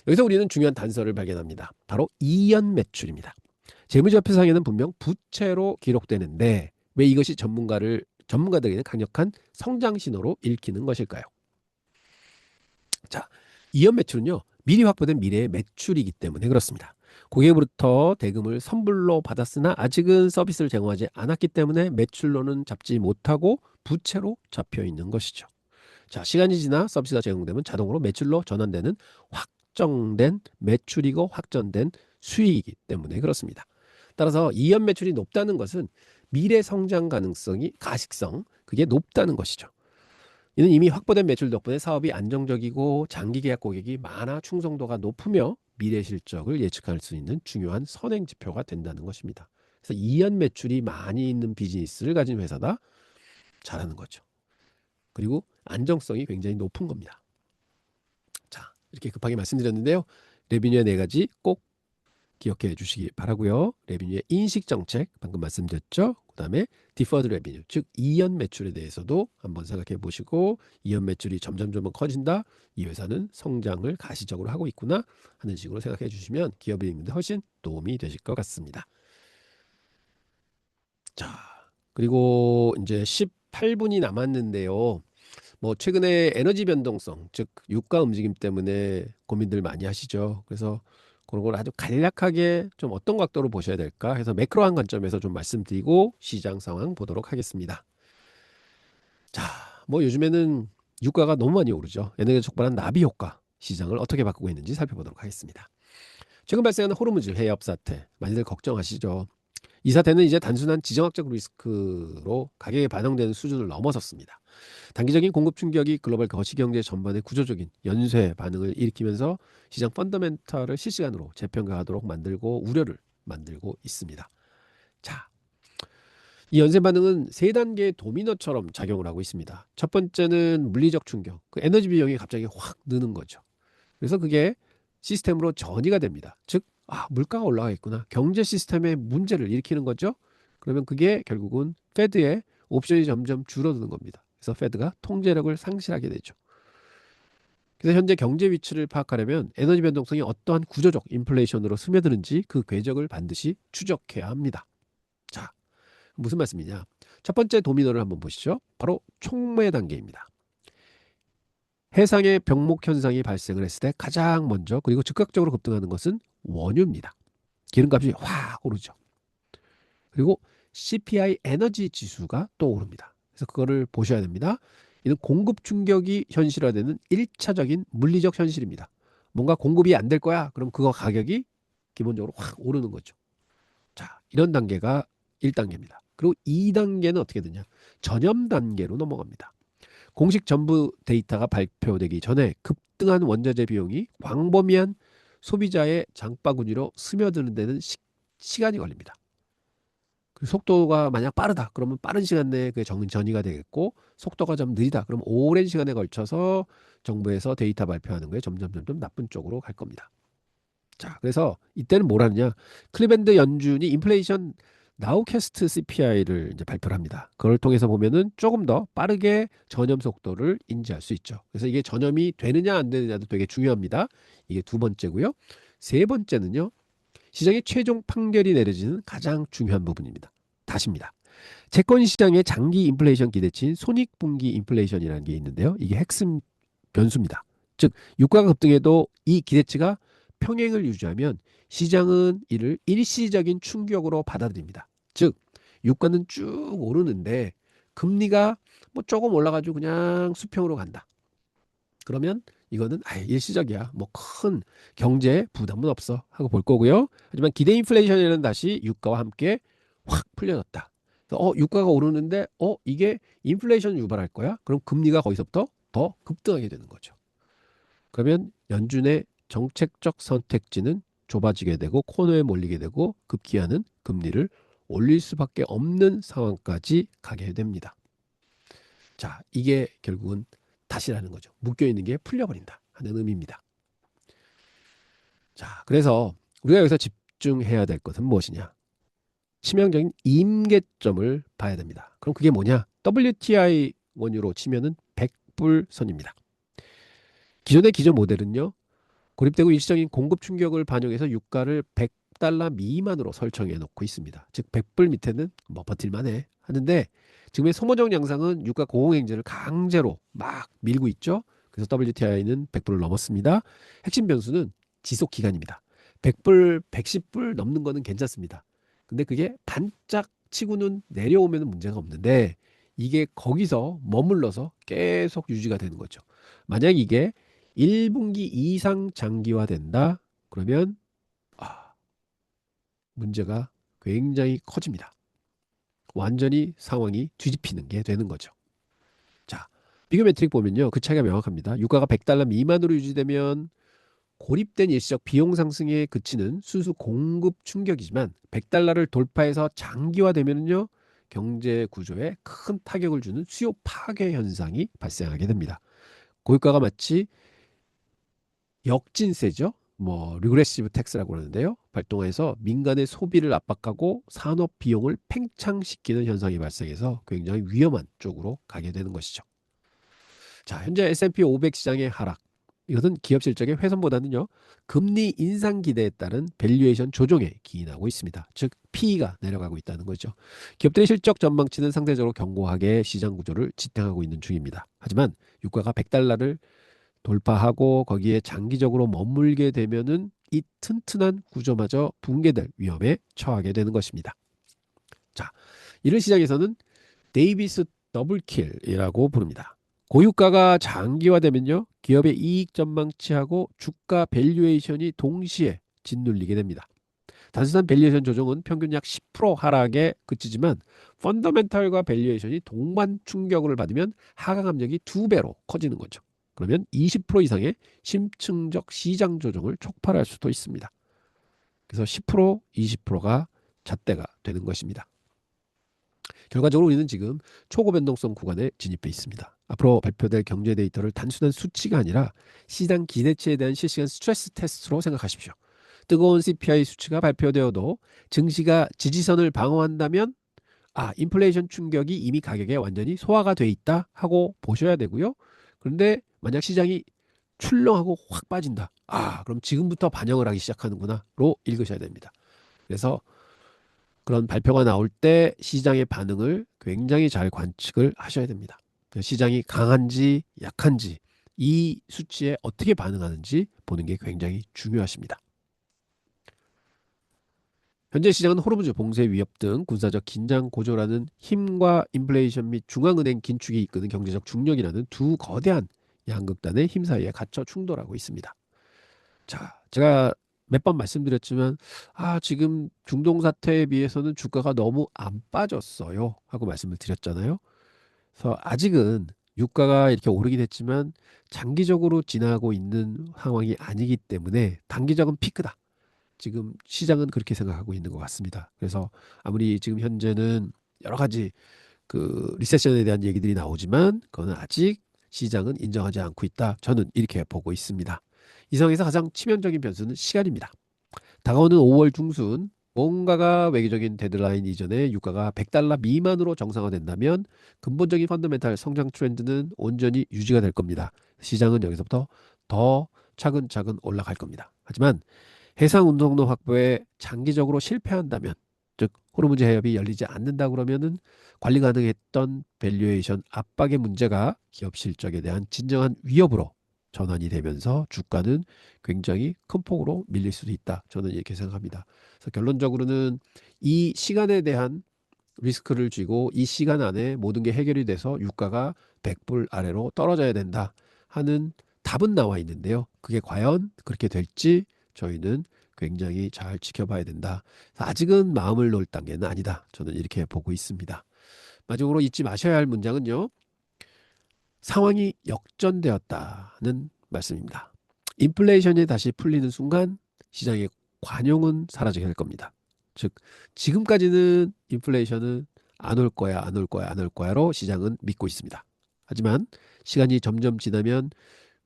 S1: 여기서 우리는 중요한 단서를 발견합니다. 바로 이연 매출입니다. 재무제표상에는 분명 부채로 기록되는데 왜 이것이 전문가들에게는 강력한 성장 신호로 읽히는 것일까요? 자, 이연 매출은요, 미리 확보된 미래의 매출이기 때문에 그렇습니다. 고객으로부터 대금을 선불로 받았으나 아직은 서비스를 제공하지 않았기 때문에 매출로는 잡지 못하고 부채로 잡혀 있는 것이죠. 자, 시간이 지나 서비스가 제공되면 자동으로 매출로 전환되는 확정된 매출이고 확정된 수익이기 때문에 그렇습니다. 따라서 이연 매출이 높다는 것은 미래 성장 가능성이 가식성, 그게 높다는 것이죠. 이는 이미 확보된 매출 덕분에 사업이 안정적이고 장기 계약 고객이 많아 충성도가 높으며 미래 실적을 예측할 수 있는 중요한 선행 지표가 된다는 것입니다. 그래서 이연 매출이 많이 있는 비즈니스를 가진 회사다 잘하는 거죠. 그리고 안정성이 굉장히 높은 겁니다. 자, 이렇게 급하게 말씀드렸는데요. 레비뉴의 네 가지 꼭 기억해 주시기 바라고요. 레비뉴의 인식 정책 방금 말씀드렸죠. 그다음에 디퍼드 레비뉴, 즉 이연 매출에 대해서도 한번 생각해 보시고, 이연 매출이 점점 커진다. 이 회사는 성장을 가시적으로 하고 있구나 하는 식으로 생각해 주시면 기업이 있는데 훨씬 도움이 되실 것 같습니다. 자, 그리고 이제 18분이 남았는데요. 뭐 최근에 에너지 변동성, 즉 유가 움직임 때문에 고민들 많이 하시죠. 그래서 그런 걸 아주 간략하게 좀 어떤 각도로 보셔야 될까 해서 매크로한 관점에서 좀 말씀드리고 시장 상황 보도록 하겠습니다. 자, 뭐 요즘에는 유가가 너무 많이 오르죠. 에너지가 촉발한 나비 효과, 시장을 어떻게 바꾸고 있는지 살펴보도록 하겠습니다. 최근 발생하는 호르무즈 해협 사태, 많이들 걱정하시죠. 이 사태는 이제 단순한 지정학적 리스크로 가격에 반영되는 수준을 넘어섰습니다. 단기적인 공급 충격이 글로벌 거시경제 전반의 구조적인 연쇄 반응을 일으키면서 시장 펀더멘탈을 실시간으로 재평가하도록 만들고 우려를 만들고 있습니다. 자, 이 연쇄 반응은 세 단계의 도미노처럼 작용을 하고 있습니다. 첫 번째는 물리적 충격, 그 에너지 비용이 갑자기 확 느는 거죠. 그래서 그게 시스템으로 전이가 됩니다. 즉, 물가가 올라가겠구나. 경제 시스템에 문제를 일으키는 거죠. 그러면 그게 결국은 페드의 옵션이 점점 줄어드는 겁니다. 그래서 페드가 통제력을 상실하게 되죠. 그래서 현재 경제 위치를 파악하려면 에너지 변동성이 어떠한 구조적 인플레이션으로 스며드는지 그 궤적을 반드시 추적해야 합니다. 자, 무슨 말씀이냐? 첫 번째 도미노를 한번 보시죠. 바로 촉매 단계입니다. 해상의 병목 현상이 발생을 했을 때 가장 먼저 그리고 즉각적으로 급등하는 것은 원유입니다. 기름값이 확 오르죠. 그리고 CPI 에너지 지수가 또 오릅니다. 그래서 그거를 보셔야 됩니다. 이는 공급 충격이 현실화되는 1차적인 물리적 현실입니다. 뭔가 공급이 안 될 거야. 그럼 그거 가격이 기본적으로 확 오르는 거죠. 자, 이런 단계가 1단계입니다. 그리고 2단계는 어떻게 되냐? 전염 단계로 넘어갑니다. 공식 전부 데이터가 발표되기 전에 급등한 원자재 비용이 광범위한 소비자의 장바구니로 스며드는 데는 시간이 걸립니다. 그 속도가 만약 빠르다 그러면 빠른 시간 내에 그 전이가 되겠고, 속도가 좀 느리다 그러면 오랜 시간에 걸쳐서 정부에서 데이터 발표하는 거에 점점 나쁜 쪽으로 갈 겁니다. 자, 그래서 이때는 뭘 하느냐? 클리밴드 연준이 인플레이션 나우캐스트 CPI를 이제 발표를 합니다. 그걸 통해서 보면은 조금 더 빠르게 전염 속도를 인지할 수 있죠. 그래서 이게 전염이 되느냐 안 되느냐도 되게 중요합니다. 이게 두 번째고요. 세 번째는요, 시장의 최종 판결이 내려지는 가장 중요한 부분입니다. 다시입니다. 채권 시장의 장기 인플레이션 기대치인 손익분기 인플레이션이라는 게 있는데요. 이게 핵심 변수입니다. 즉, 유가가 급등해도 이 기대치가 평행을 유지하면 시장은 이를 일시적인 충격으로 받아들입니다. 즉, 유가는 쭉 오르는데 금리가 뭐 조금 올라가지고 그냥 수평으로 간다. 그러면 이거는 일시적이야. 뭐 큰 경제 부담은 없어 하고 볼 거고요. 하지만 기대 인플레이션에는 다시 유가와 함께 확 풀려졌다. 유가가 오르는데 이게 인플레이션 유발할 거야? 그럼 금리가 거기서부터 더 급등하게 되는 거죠. 그러면 연준의 정책적 선택지는 좁아지게 되고 코너에 몰리게 되고 급기야는 금리를 올릴 수밖에 없는 상황까지 가게 됩니다. 자, 이게 결국은 다시라는 거죠. 묶여있는 게 풀려버린다 하는 의미입니다. 자, 그래서 우리가 여기서 집중해야 될 것은 무엇이냐? 치명적인 임계점을 봐야 됩니다. 그럼 그게 뭐냐? WTI 원유로 치면은 100불 선입니다. 기존의 기존 모델은요. 고립되고 일시적인 공급 충격을 반영해서 유가를 100달러 미만으로 설정해 놓고 있습니다. 즉 100불 밑에는 뭐 버틸만해 하는데 지금의 소모적 양상은 유가 고공행진을 강제로 막 밀고 있죠. 그래서 WTI는 100불을 넘었습니다. 핵심 변수는 지속 기간입니다. 100불, 110불 넘는 거는 괜찮습니다. 근데 그게 반짝 치고는 내려오면 문제가 없는데 이게 거기서 머물러서 계속 유지가 되는 거죠. 만약 이게 1분기 이상 장기화된다. 그러면 아, 문제가 굉장히 커집니다. 완전히 상황이 뒤집히는 게 되는 거죠. 자, 비교 매트릭 보면요. 그 차이가 명확합니다. 유가가 100달러 미만으로 유지되면 고립된 일시적 비용 상승에 그치는 순수 공급 충격이지만 100달러를 돌파해서 장기화되면요. 경제 구조에 큰 타격을 주는 수요 파괴 현상이 발생하게 됩니다. 고유가가 마치 역진세죠. 뭐 리그레시브 텍스라고 하는데요. 발동해서 민간의 소비를 압박하고 산업 비용을 팽창시키는 현상이 발생해서 굉장히 위험한 쪽으로 가게 되는 것이죠. 자, 현재 S&P 500 시장의 하락. 이것은 기업 실적의 훼손보다는요. 금리 인상 기대에 따른 밸류에이션 조정에 기인하고 있습니다. 즉 PE가 내려가고 있다는 거죠. 기업들의 실적 전망치는 상대적으로 견고하게 시장 구조를 지탱하고 있는 중입니다. 하지만 유가가 100달러를 돌파하고 거기에 장기적으로 머물게 되면은 이 튼튼한 구조마저 붕괴될 위험에 처하게 되는 것입니다. 자, 이런 시장에서는 데이비스 더블킬이라고 부릅니다. 고유가가 장기화되면요, 기업의 이익 전망치하고 주가 밸류에이션이 동시에 짓눌리게 됩니다. 단순한 밸류에이션 조정은 평균 약 10% 하락에 그치지만 펀더멘탈과 밸류에이션이 동반 충격을 받으면 하강 압력이 2배로 커지는 거죠. 그러면 20% 이상의 심층적 시장 조정을 촉발할 수도 있습니다. 그래서 10%, 20%가 잣대가 되는 것입니다. 결과적으로 우리는 지금 초고변동성 구간에 진입해 있습니다. 앞으로 발표될 경제 데이터를 단순한 수치가 아니라 시장 기대치에 대한 실시간 스트레스 테스트로 생각하십시오. 뜨거운 CPI 수치가 발표되어도 증시가 지지선을 방어한다면 인플레이션 충격이 이미 가격에 완전히 소화가 돼 있다 하고 보셔야 되고요. 그런데 만약 시장이 출렁하고 확 빠진다. 그럼 지금부터 반영을 하기 시작하는구나로 읽으셔야 됩니다. 그래서 그런 발표가 나올 때 시장의 반응을 굉장히 잘 관측을 하셔야 됩니다. 시장이 강한지 약한지 이 수치에 어떻게 반응하는지 보는 게 굉장히 중요하십니다. 현재 시장은 호르무즈 봉쇄 위협 등 군사적 긴장 고조라는 힘과 인플레이션 및 중앙은행 긴축이 이끄는 경제적 중력이라는 두 거대한 양극단의 힘 사이에 갇혀 충돌하고 있습니다. 자, 제가 몇 번 말씀드렸지만 지금 중동 사태에 비해서는 주가가 너무 안 빠졌어요 하고 말씀을 드렸잖아요. 그래서 아직은 유가가 이렇게 오르긴 했지만 장기적으로 지나고 있는 상황이 아니기 때문에 단기적인 피크다. 지금 시장은 그렇게 생각하고 있는 것 같습니다. 그래서 아무리 지금 현재는 여러 가지 그 리세션에 대한 얘기들이 나오지만 그거는 아직 시장은 인정하지 않고 있다. 저는 이렇게 보고 있습니다. 이 상황에서 가장 치명적인 변수는 시간입니다. 다가오는 5월 중순 뭔가가 외교적인 데드라인 이전에 유가가 100달러 미만으로 정상화된다면 근본적인 펀더멘탈 성장 트렌드는 온전히 유지가 될 겁니다. 시장은 여기서부터 더 차근차근 올라갈 겁니다. 하지만 해상 운송로 확보에 장기적으로 실패한다면, 즉 호르무즈 해협이 열리지 않는다 그러면은 관리 가능했던 밸류에이션 압박의 문제가 기업 실적에 대한 진정한 위협으로 전환이 되면서 주가는 굉장히 큰 폭으로 밀릴 수도 있다. 저는 이렇게 생각합니다. 그래서 결론적으로는 이 시간에 대한 리스크를 쥐고 이 시간 안에 모든 게 해결이 돼서 유가가 100불 아래로 떨어져야 된다 하는 답은 나와 있는데요. 그게 과연 그렇게 될지 저희는 굉장히 잘 지켜봐야 된다. 아직은 마음을 놓을 단계는 아니다. 저는 이렇게 보고 있습니다. 마지막으로 잊지 마셔야 할 문장은요. 상황이 역전되었다는 말씀입니다. 인플레이션이 다시 풀리는 순간 시장의 관용은 사라지게 될 겁니다. 즉, 지금까지는 인플레이션은 안 올 거야, 안 올 거야, 안 올 거야로 시장은 믿고 있습니다. 하지만 시간이 점점 지나면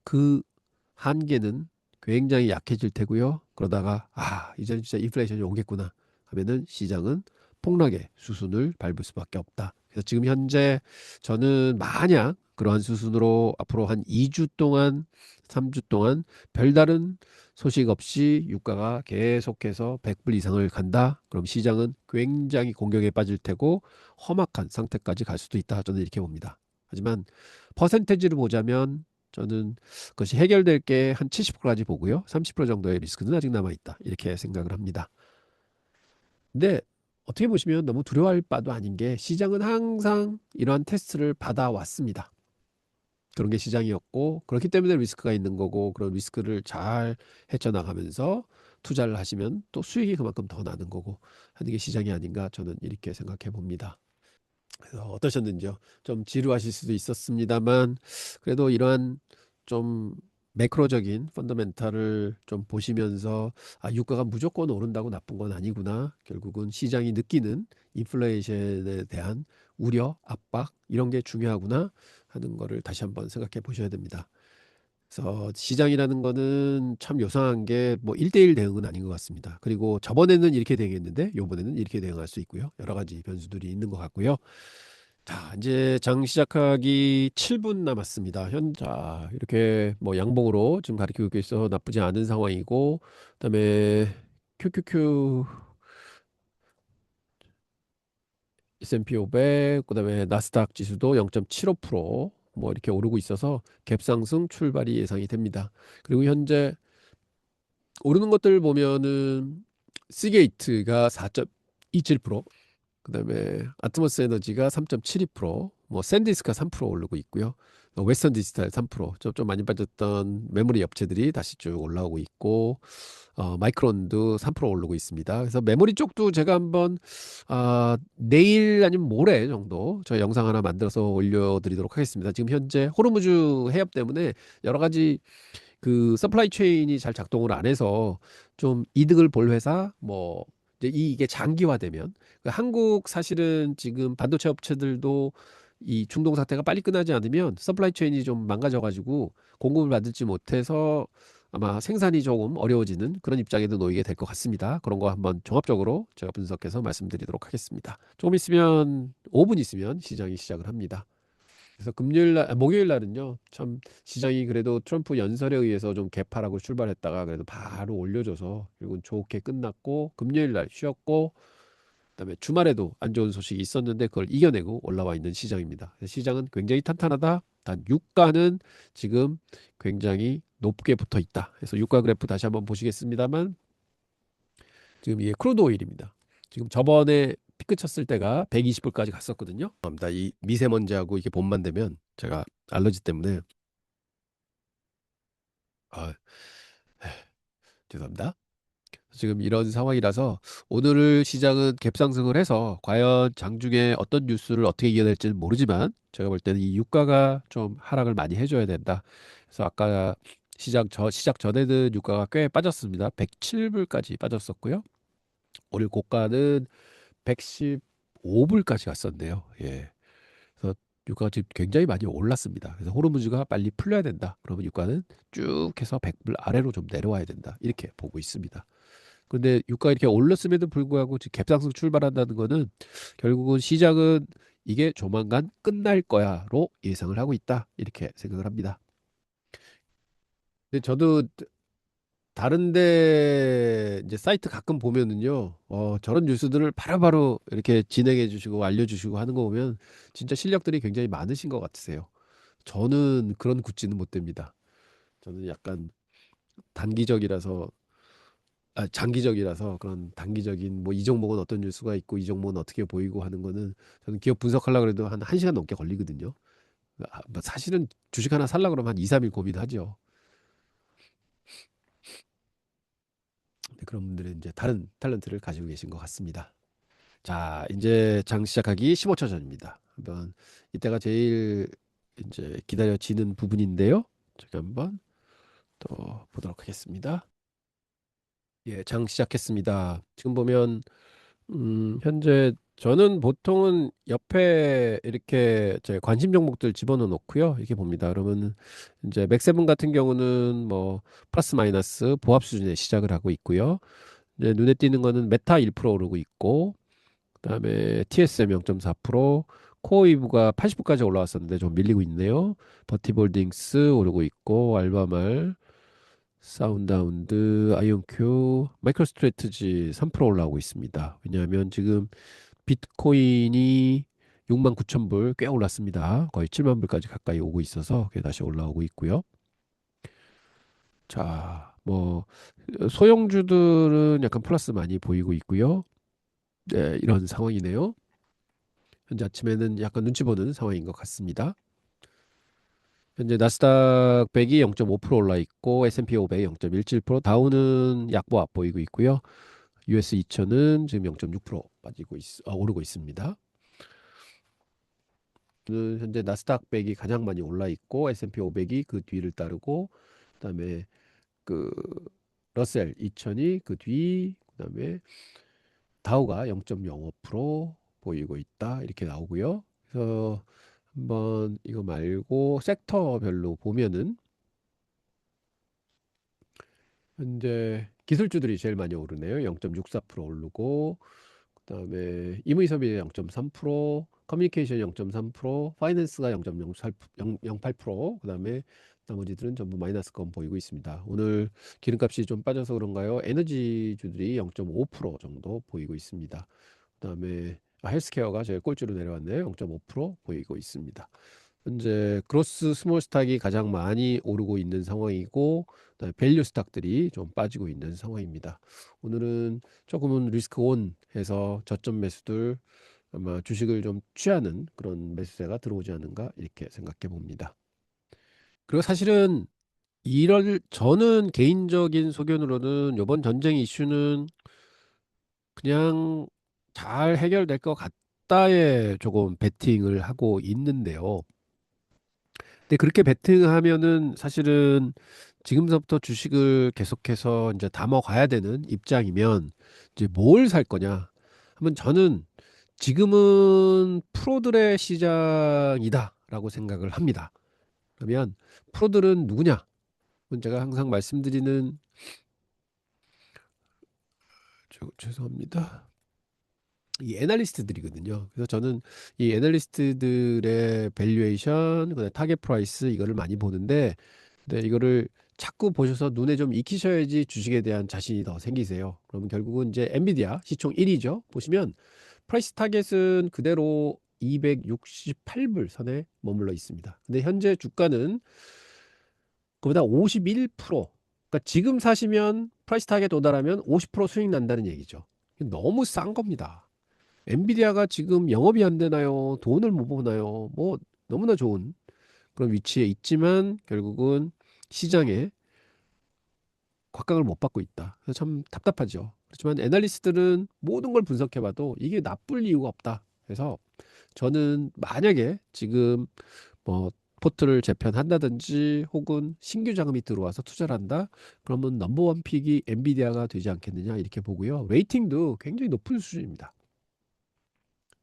S1: 그 한계는 굉장히 약해질 테고요. 그러다가 이제는 진짜 인플레이션이 오겠구나 하면은 시장은 폭락의 수순을 밟을 수밖에 없다. 그래서 지금 현재 저는 만약 그러한 수순으로 앞으로 한 2주 동안, 3주 동안 별다른 소식 없이 유가가 계속해서 100불 이상을 간다. 그럼 시장은 굉장히 공격에 빠질 테고 험악한 상태까지 갈 수도 있다. 저는 이렇게 봅니다. 하지만 퍼센테이지를 보자면 저는 그것이 해결될 게 한 70%까지 보고요. 30% 정도의 리스크는 아직 남아 있다. 이렇게 생각을 합니다. 근데 어떻게 보시면 너무 두려워할 바도 아닌 게 시장은 항상 이러한 테스트를 받아왔습니다. 그런 게 시장이었고 그렇기 때문에 리스크가 있는 거고 그런 리스크를 잘 헤쳐나가면서 투자를 하시면 또 수익이 그만큼 더 나는 거고 하는 게 시장이 아닌가 저는 이렇게 생각해 봅니다. 그래서 어떠셨는지요? 좀 지루하실 수도 있었습니다만 그래도 이러한 좀 매크로적인 펀더멘탈을 좀 보시면서 유가가 무조건 오른다고 나쁜 건 아니구나. 결국은 시장이 느끼는 인플레이션에 대한 우려, 압박 이런 게 중요하구나 하는 거를 다시 한번 생각해 보셔야 됩니다. 그래서 시장이라는 거는 참 요상한 게 뭐 1대1 대응은 아닌 것 같습니다. 그리고 저번에는 이렇게 대응했는데 요번에는 이렇게 대응할 수 있고요. 여러 가지 변수들이 있는 것 같고요. 자, 이제 장 시작하기 7분 남았습니다. 이렇게 뭐 양봉으로 지금 가리키고 있어 나쁘지 않은 상황이고, 그다음에 QQQ S&P 500, 그다음에 나스닥 지수도 0.75%뭐 이렇게 오르고 있어서 갭상승 출발이 예상이 됩니다. 그리고 현재 오르는 것들 보면은 시게이트가 4.27%, 그다음에 아트모스 에너지가 3.72%, 뭐 샌디스크가 3% 오르고 있고요. 웨스턴 디지털 3%, 좀 많이 빠졌던 메모리 업체들이 다시 쭉 올라오고 있고, 마이크론도 3% 오르고 있습니다. 그래서 메모리 쪽도 제가 한번 내일 아니면 모레 정도 저 영상 하나 만들어서 올려드리도록 하겠습니다. 지금 현재 호르무즈 해협 때문에 여러 가지 그 서플라이 체인이 잘 작동을 안 해서 좀 이득을 볼 회사 뭐 이제 이게 장기화되면 그 한국 사실은 지금 반도체 업체들도 이 중동 사태가 빨리 끝나지 않으면 서플라이 체인이 좀 망가져 가지고 공급을 받지 못해서 아마 생산이 조금 어려워지는 그런 입장에도 놓이게 될 것 같습니다. 그런 거 한번 종합적으로 제가 분석해서 말씀드리도록 하겠습니다. 조금 있으면 5분 있으면 시장이 시작을 합니다. 그래서 목요일 날은요, 참 시장이 그래도 트럼프 연설에 의해서 좀 개파라고 출발했다가 그래도 바로 올려줘서 결국은 좋게 끝났고, 금요일 날 쉬었고, 그다음에 주말에도 안 좋은 소식이 있었는데 그걸 이겨내고 올라와 있는 시장입니다. 그래서 시장은 굉장히 탄탄하다. 단 유가는 지금 굉장히 높게 붙어 있다. 그래서 유가 그래프 다시 한번 보시겠습니다만 지금 이게 크루드 오일입니다. 지금 저번에 피크 쳤을 때가 120불까지 갔었거든요. 죄송합니다. 이 미세먼지하고 이게 봄만 되면 제가 알러지 때문에 아, 죄송합니다. 지금 이런 상황이라서 오늘 시장은 갭상승을 해서 과연 장중에 어떤 뉴스를 어떻게 이겨낼지는 모르지만 제가 볼 때는 이 유가가 좀 하락을 많이 해줘야 된다. 그래서 아까 시작 전에는 유가가 꽤 빠졌습니다. 107불까지 빠졌었고요. 오늘 고가는 115불까지 갔었네요. 예. 그래서 유가가 지금 굉장히 많이 올랐습니다. 그래서 호르무즈가 빨리 풀려야 된다. 그러면 유가는 쭉 해서 100불 아래로 좀 내려와야 된다. 이렇게 보고 있습니다. 그런데 유가가 이렇게 올랐음에도 불구하고 지금 갭상승 출발한다는 거는 결국은 시장은 이게 조만간 끝날 거야로 예상을 하고 있다. 이렇게 생각을 합니다. 근데 저도 다른데 이제 사이트 가끔 보면은요, 저런 뉴스들을 바로바로 이렇게 진행해 주시고 알려주시고 하는 거 보면 진짜 실력들이 굉장히 많으신 것 같으세요. 저는 그런 굿즈는 못 됩니다. 저는 약간 단기적이라서, 장기적이라서 그런 단기적인 뭐 이 종목은 어떤 뉴스가 있고 이 종목은 어떻게 보이고 하는 거는 저는 기업 분석하려고 해도 한 1시간 넘게 걸리거든요. 뭐 사실은 주식 하나 살려고 그러면 한 2, 3일 고민하죠. 그런 분들은 이제 다른 탤런트를 가지고 계신 것 같습니다. 자, 이제 장 시작하기 15초 전입니다. 한번 이때가 제일 이제 기다려지는 부분인데요. 저기 한번 또 보도록 하겠습니다. 예, 장 시작했습니다. 지금 보면 현재 저는 보통은 옆에 이렇게 제 관심 종목들 집어넣어 놓고요. 이렇게 봅니다. 그러면 이제 맥세븐 같은 경우는 뭐 플러스 마이너스 보합 수준에 시작을 하고 있고요. 이제 눈에 띄는 거는 메타 1% 오르고 있고, 그다음에 TSM 0.4%, 코어이브가 80%까지 올라왔었는데 좀 밀리고 있네요. 버티볼딩스 오르고 있고, 알바말, 사운드하운드, 아이온큐, 마이크로스트래티지 3% 올라오고 있습니다. 왜냐하면 지금 비트코인이 6만 9천 불 꽤 올랐습니다. 거의 7만 불까지 가까이 오고 있어서 그게 다시 올라오고 있고요. 자, 뭐 소형주들은 약간 플러스 많이 보이고 있고요. 네, 이런 상황이네요. 현재 아침에는 약간 눈치 보는 상황인 것 같습니다. 현재 나스닥 100이 0.5% 올라 있고 S&P 500이 0.17%, 다우는 약보합 보이고 있고요. US 2000은 지금 0.6% 오르고 있습니다. 현재 나스닥 100이 가장 많이 올라 있고 S&P 500이 그 뒤를 따르고, 그다음에 그 러셀 2000이 그 뒤, 그다음에 다우가 0.05% 보이고 있다 이렇게 나오고요. 그래서 한번 이거 말고 섹터별로 보면은 현재 기술주들이 제일 많이 오르네요. 0.64% 오르고, 그다음에 임의소비 0.3%, 커뮤니케이션 0.3%, 파이낸스가 0.08%, 그다음에 나머지들은 전부 마이너스권 보이고 있습니다. 오늘 기름값이 좀 빠져서 그런가요? 에너지주들이 0.5% 정도 보이고 있습니다. 그다음에 헬스케어가 제일 꼴찌로 내려왔네요. 0.5% 보이고 있습니다. 현재 그로스 스몰 스탁이 가장 많이 오르고 있는 상황이고, 그다음에 밸류 스탁들이 좀 빠지고 있는 상황입니다. 오늘은 조금은 리스크 온 해서 저점 매수들, 아마 주식을 좀 취하는 그런 매수세가 들어오지 않은가 이렇게 생각해 봅니다. 그리고 사실은 이럴 저는 개인적인 소견으로는 이번 전쟁 이슈는 그냥 잘 해결될 것 같다에 조금 베팅을 하고 있는데요. 근데 그렇게 베팅하면은 사실은 지금서부터 주식을 계속해서 이제 담아가야 되는 입장이면 이제 뭘 살 거냐 하면, 저는 지금은 프로들의 시장이다라고 생각을 합니다. 그러면 프로들은 누구냐? 그건 제가 항상 말씀드리는, 죄송합니다. 이 애널리스트들이거든요. 그래서 저는 이 애널리스트들의 밸류에이션, 그다음에 타겟 프라이스 이거를 많이 보는데, 네, 이거를 자꾸 보셔서 눈에 좀 익히셔야지 주식에 대한 자신이 더 생기세요. 그러면 결국은 이제 엔비디아 시총 1위죠. 보시면 프라이스 타겟은 그대로 268불 선에 머물러 있습니다. 근데 현재 주가는 그보다 51%, 그러니까 지금 사시면 프라이스 타겟 도달하면 50% 수익 난다는 얘기죠. 너무 싼 겁니다. 엔비디아가 지금 영업이 안 되나요? 돈을 못 버나요? 뭐 너무나 좋은 그런 위치에 있지만 결국은 시장에 곽강을 못 받고 있다. 그래서 참 답답하죠. 그렇지만 애널리스트들은 모든 걸 분석해봐도 이게 나쁠 이유가 없다. 그래서 저는 만약에 지금 뭐 포트를 재편한다든지 혹은 신규 자금이 들어와서 투자를 한다, 그러면 넘버원 픽이 엔비디아가 되지 않겠느냐 이렇게 보고요. 레이팅도 굉장히 높은 수준입니다.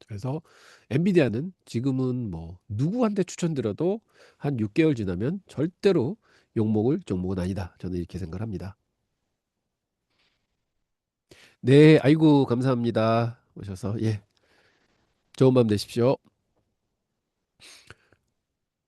S1: 그래서 엔비디아는 지금은 뭐 누구한테 추천드려도 한 6개월 지나면 절대로 욕먹을 종목은 아니다. 저는 이렇게 생각합니다. 네, 아이고 감사합니다. 오셔서 예, 좋은 밤 되십시오.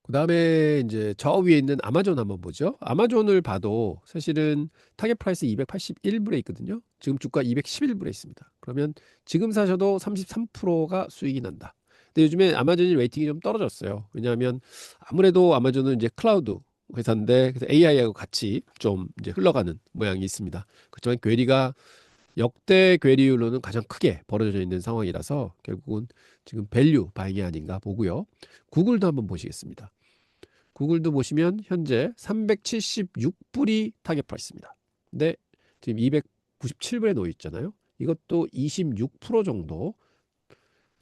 S1: 그다음에 이제 저 위에 있는 아마존 한번 보죠. 아마존을 봐도 사실은 타겟 프라이스 281불에 있거든요. 지금 주가 211불에 있습니다. 그러면 지금 사셔도 33%가 수익이 난다. 근데 요즘에 아마존이 레이팅이 좀 떨어졌어요. 왜냐하면 아무래도 아마존은 이제 클라우드 회사인데, 그래서 AI하고 같이 좀 이제 흘러가는 모양이 있습니다. 그렇지만 괴리가 역대 괴리율로는 가장 크게 벌어져 있는 상황이라서 결국은 지금 밸류 바잉이 아닌가 보고요. 구글도 한번 보시겠습니다. 구글도 보시면 현재 376불이 타겟 프라이스입니다. 근데 지금 297불에 놓여 있잖아요. 이것도 26% 정도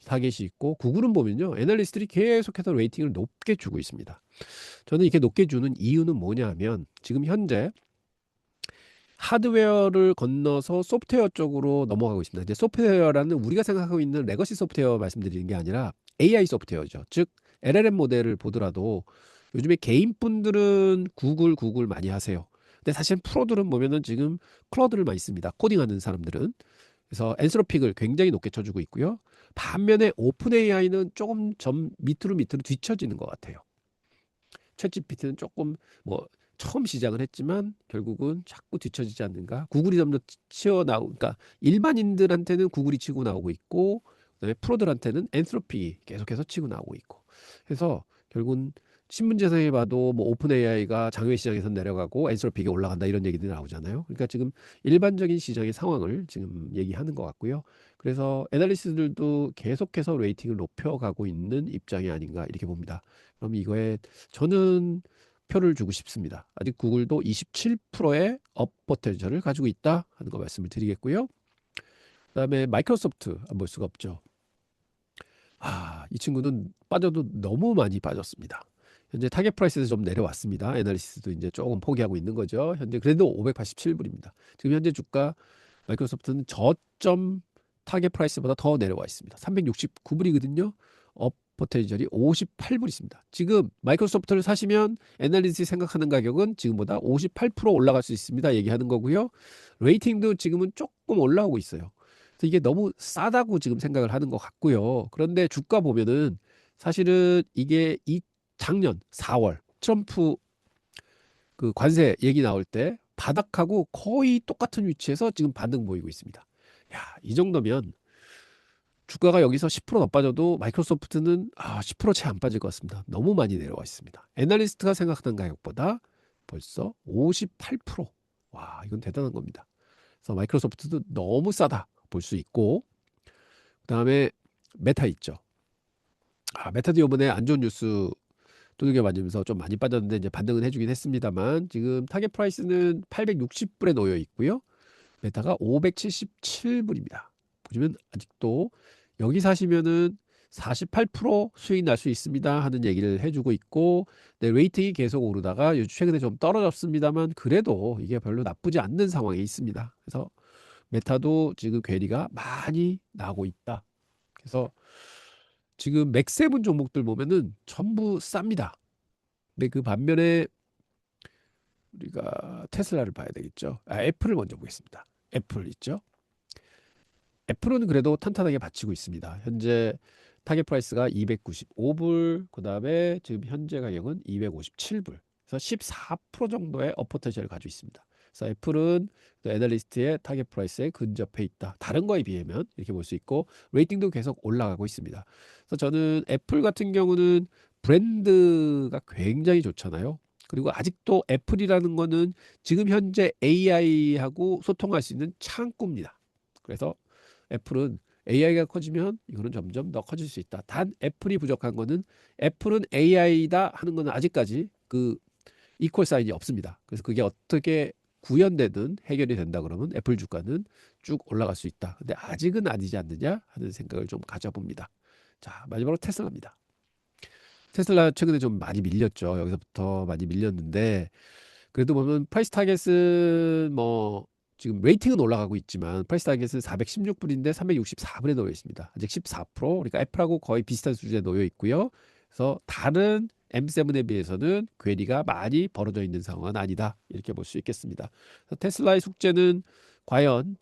S1: 타겟이 있고, 구글은 보면요, 애널리스트들이 계속해서 레이팅을 높게 주고 있습니다. 저는 이렇게 높게 주는 이유는 뭐냐 하면, 지금 현재 하드웨어를 건너서 소프트웨어 쪽으로 넘어가고 있습니다. 이제 소프트웨어라는 우리가 생각하고 있는 레거시 소프트웨어 말씀드리는 게 아니라 AI 소프트웨어죠. 즉 LLM 모델을 보더라도 요즘에 개인분들은 구글 많이 하세요. 근데 사실 프로들은 보면은 지금 클라우드를 많이 씁니다. 코딩하는 사람들은. 그래서 엔스로픽을 굉장히 높게 쳐주고 있고요. 반면에 오픈 AI는 조금 점 밑으로 뒤처지는 것 같아요. 챗GPT는 조금 뭐 처음 시작을 했지만 결국은 자꾸 뒤처지지 않는가? 구글이 좀 더 치어 나오, 그러니까 일반인들한테는 구글이 치고 나오고 있고, 그다음에 프로들한테는 엔트로피 계속해서 치고 나오고 있고. 그래서 결국은 신문제상에 봐도 뭐 오픈 AI가 장외 시장에서 내려가고 엔트로피가 올라간다 이런 얘기들이 나오잖아요. 그러니까 지금 일반적인 시장의 상황을 지금 얘기하는 것 같고요. 그래서 애널리스트들도 계속해서 레이팅을 높여가고 있는 입장이 아닌가 이렇게 봅니다. 그럼 이거에 저는 표를 주고 싶습니다. 아직 구글도 27%의 업 포텐셜을 가지고 있다 하는 거 말씀을 드리겠고요. 그다음에 마이크로소프트 안 볼 수가 없죠. 이 친구는 빠져도 너무 많이 빠졌습니다. 현재 타겟 프라이스에서 좀 내려왔습니다. 애널리스트도 이제 조금 포기하고 있는 거죠. 현재 그래도 587불입니다. 지금 현재 주가 마이크로소프트는 저점 타겟 프라이스보다 더 내려와 있습니다. 369불이거든요. 업 포텐셜이 58불 있습니다. 지금 마이크로소프트를 사시면 애널리스트 생각하는 가격은 지금보다 58% 올라갈 수 있습니다. 얘기하는 거고요. 레이팅도 지금은 조금 올라오고 있어요. 그래서 이게 너무 싸다고 지금 생각을 하는 것 같고요. 그런데 주가 보면은 사실은 이게 이 작년 4월 트럼프 그 관세 얘기 나올 때 바닥하고 거의 똑같은 위치에서 지금 반등 보이고 있습니다. 야, 이 정도면 주가가 여기서 10%더 빠져도 마이크로소프트는 10%채 안 빠질 것 같습니다. 너무 많이 내려와 있습니다. 애널리스트가 생각하는 가격보다 벌써 58%. 와, 이건 대단한 겁니다. 그래서 마이크로소프트도 너무 싸다 볼 수 있고, 그다음에 메타 있죠. 메타도 이번에 안 좋은 뉴스 두들겨 맞으면서 좀 많이 빠졌는데 이제 반등은 해주긴 했습니다만, 지금 타겟 프라이스는 860불에 놓여 있고요. 메타가 577불입니다. 보시면 아직도 여기 사시면은 48% 수익 날 수 있습니다 하는 얘기를 해주고 있고, 네, 레이팅이 계속 오르다가 최근에 좀 떨어졌습니다만 그래도 이게 별로 나쁘지 않는 상황에 있습니다. 그래서 메타도 지금 괴리가 많이 나고 있다. 그래서 지금 맥세븐 종목들 보면은 전부 쌉니다. 근데 그 반면에 우리가 테슬라를 봐야 되겠죠. 애플을 먼저 보겠습니다. 애플 있죠. 애플은 그래도 탄탄하게 받치고 있습니다. 현재 타겟 프라이스가 295불, 그 다음에 지금 현재 가격은 257불. 그래서 14% 정도의 업포텐셜을 가지고 있습니다. 그래서 애플은 애널리스트의 타겟 프라이스에 근접해 있다. 다른 거에 비하면 이렇게 볼 수 있고, 레이팅도 계속 올라가고 있습니다. 그래서 저는 애플 같은 경우는 브랜드가 굉장히 좋잖아요. 그리고 아직도 애플이라는 거는 지금 현재 AI하고 소통할 수 있는 창구입니다. 그래서 애플은 AI가 커지면 이거는 점점 더 커질 수 있다. 단 애플이 부족한 거는, 애플은 AI다 하는 거는 아직까지 그 이퀄 사인이 없습니다. 그래서 그게 어떻게 구현되든 해결이 된다 그러면 애플 주가는 쭉 올라갈 수 있다. 근데 아직은 아니지 않느냐 하는 생각을 좀 가져봅니다. 자, 마지막으로 테슬라입니다. 테슬라 최근에 좀 많이 밀렸죠. 여기서부터 많이 밀렸는데, 그래도 보면 프라이스 타겟은 뭐 지금 레이팅은 올라가고 있지만 프라이스 타겟은 416불인데 364불에 놓여 있습니다. 아직 14%, 그러니까 애플하고 거의 비슷한 수준에 놓여 있고요. 그래서 다른 M7에 비해서는 괴리가 많이 벌어져 있는 상황은 아니다, 이렇게 볼 수 있겠습니다. 그래서 테슬라의 숙제는 과연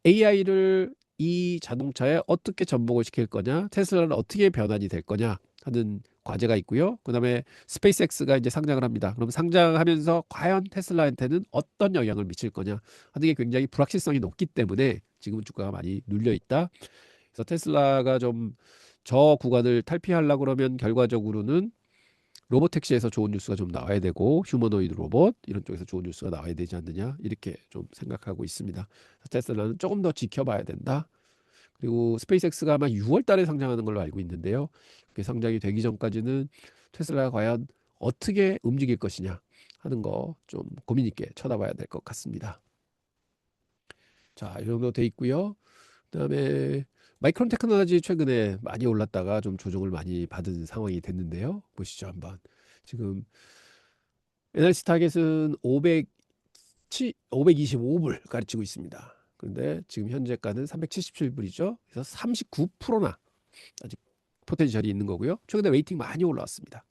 S1: AI를 이 자동차에 어떻게 접목을 시킬 거냐, 테슬라는 어떻게 변환이 될 거냐 하는 과제가 있고요. 그다음에 스페이스X가 이제 상장을 합니다. 그럼 상장하면서 과연 테슬라한테는 어떤 영향을 미칠 거냐 하는 게 굉장히 불확실성이 높기 때문에 지금 주가가 많이 눌려 있다. 그래서 테슬라가 좀 저 구간을 탈피하려고 그러면 결과적으로는 로보택시에서 좋은 뉴스가 좀 나와야 되고, 휴머노이드 로봇 이런 쪽에서 좋은 뉴스가 나와야 되지 않느냐 이렇게 좀 생각하고 있습니다. 테슬라는 조금 더 지켜봐야 된다. 그리고 스페이스X가 아마 6월 달에 상장하는 걸로 알고 있는데요. 그게 상장이 되기 전까지는 테슬라가 과연 어떻게 움직일 것이냐 하는 거 좀 고민 있게 쳐다봐야 될 것 같습니다. 자, 이 정도 돼 있고요. 그다음에 마이크론 테크놀로지 최근에 많이 올랐다가 좀 조정을 많이 받은 상황이 됐는데요. 보시죠, 한번. 지금 NLC 타겟은 525불 가르치고 있습니다. 그런데 지금 현재가는 377불이죠. 그래서 39%나 아직 포텐셜이 있는 거고요. 최근에 웨이팅 많이 올라왔습니다.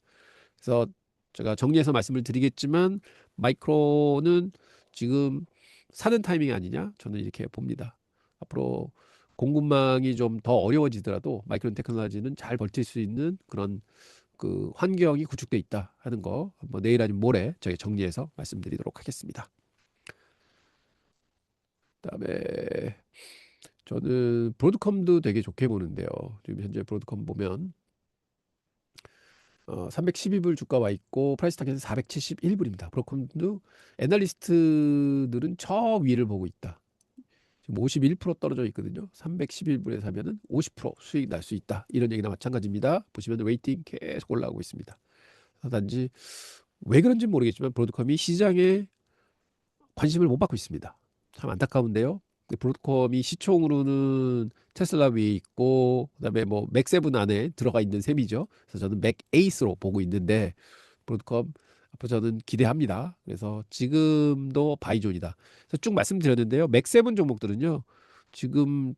S1: 그래서 제가 정리해서 말씀을 드리겠지만 마이크로는 지금 사는 타이밍 아니냐? 저는 이렇게 봅니다. 앞으로 공급망이 좀 더 어려워지더라도 마이크론 테크놀로지는 잘 버틸 수 있는 그런 그 환경이 구축돼 있다 하는 거 한번 내일 아니면 모레 저희 정리해서 말씀드리도록 하겠습니다. 그다음에 저는 브로드컴도 되게 좋게 보는데요. 지금 현재 브로드컴 보면 312불 주가 와 있고 프라이스 타겟은 471불입니다. 브로드컴도 애널리스트들은 저 위를 보고 있다. 지금 51% 떨어져 있거든요. 311불에 사면은 50% 수익 날 수 있다. 이런 얘기나 마찬가지입니다. 보시면 웨이팅 계속 올라오고 있습니다. 단지 왜 그런지 모르겠지만 브로드컴이 시장에 관심을 못 받고 있습니다. 참 안타까운데요. 브로드컴이 시총으로는 테슬라 위에 있고 그다음에 뭐 맥세븐 안에 들어가 있는 셈이죠. 그래서 저는 맥 에이스로 보고 있는데 브로드컴 앞으로 저는 기대합니다. 그래서 지금도 바이존이다. 그래서 쭉 말씀드렸는데요. 맥세븐 종목들은요. 지금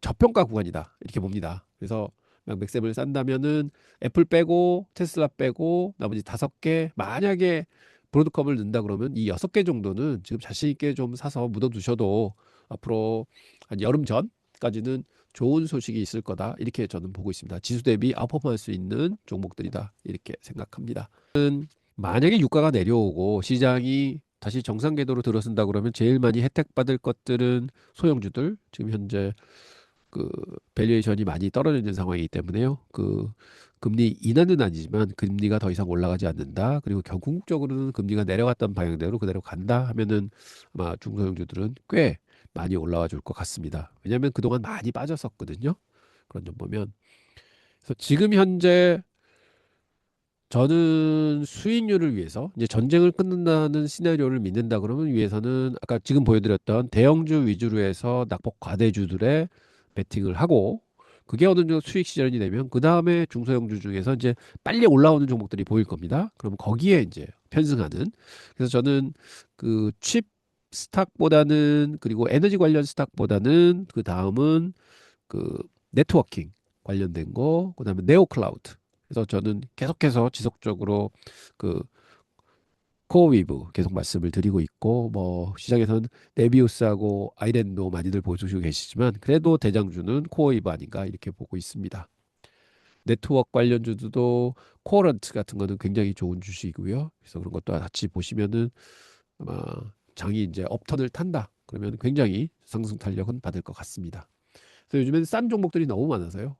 S1: 저평가 구간이다. 이렇게 봅니다. 그래서 맥세븐을 싼다면은 애플 빼고 테슬라 빼고 나머지 5개 만약에 브로드컴을 넣는다 그러면 이 6개 정도는 지금 자신 있게 좀 사서 묻어두셔도 앞으로 한 여름 전까지는 좋은 소식이 있을 거다. 이렇게 저는 보고 있습니다. 지수 대비 아웃퍼포할 수 있는 종목들이다. 이렇게 생각합니다. 만약에 유가가 내려오고 시장이 다시 정상 궤도로 들어선다 그러면 제일 많이 혜택 받을 것들은 소형주들. 지금 현재 그 밸류에이션이 많이 떨어져 있는 상황이기 때문에요. 그 금리 인하는 아니지만 금리가 더 이상 올라가지 않는다. 그리고 궁극적으로는 금리가 내려갔던 방향대로 그대로 간다 하면은 아마 중소형주들은 꽤 많이 올라와 줄 것 같습니다. 왜냐하면 그동안 많이 빠졌었거든요. 그런 점 보면. 그래서 지금 현재 저는 수익률을 위해서 이제 전쟁을 끊는다는 시나리오를 믿는다 그러면 위해서는 아까 지금 보여드렸던 대형주 위주로 해서 낙폭 과대주들의 베팅을 하고 그게 어느 정도 수익 실현이 되면 그 다음에 중소형주 중에서 이제 빨리 올라오는 종목들이 보일 겁니다. 그럼 거기에 이제 편승하는. 그래서 저는 그 칩 스탁보다는 그리고 에너지 관련 스탁보다는 그 다음은 그 네트워킹 관련된 거, 그다음에 네오 클라우드. 그래서 저는 계속해서 지속적으로 그 코어위브 계속 말씀을 드리고 있고 뭐 시장에서는 네비우스하고 아이랜도 많이들 보여주시고 계시지만 그래도 대장주는 코어위브 아닌가 이렇게 보고 있습니다. 네트워크 관련주도 코어런트 같은 거는 굉장히 좋은 주식이고요. 그래서 그런 것도 같이 보시면은 아마 장이 이제 업턴을 탄다. 그러면 굉장히 상승 탄력은 받을 것 같습니다. 그래서 요즘엔 싼 종목들이 너무 많아서요.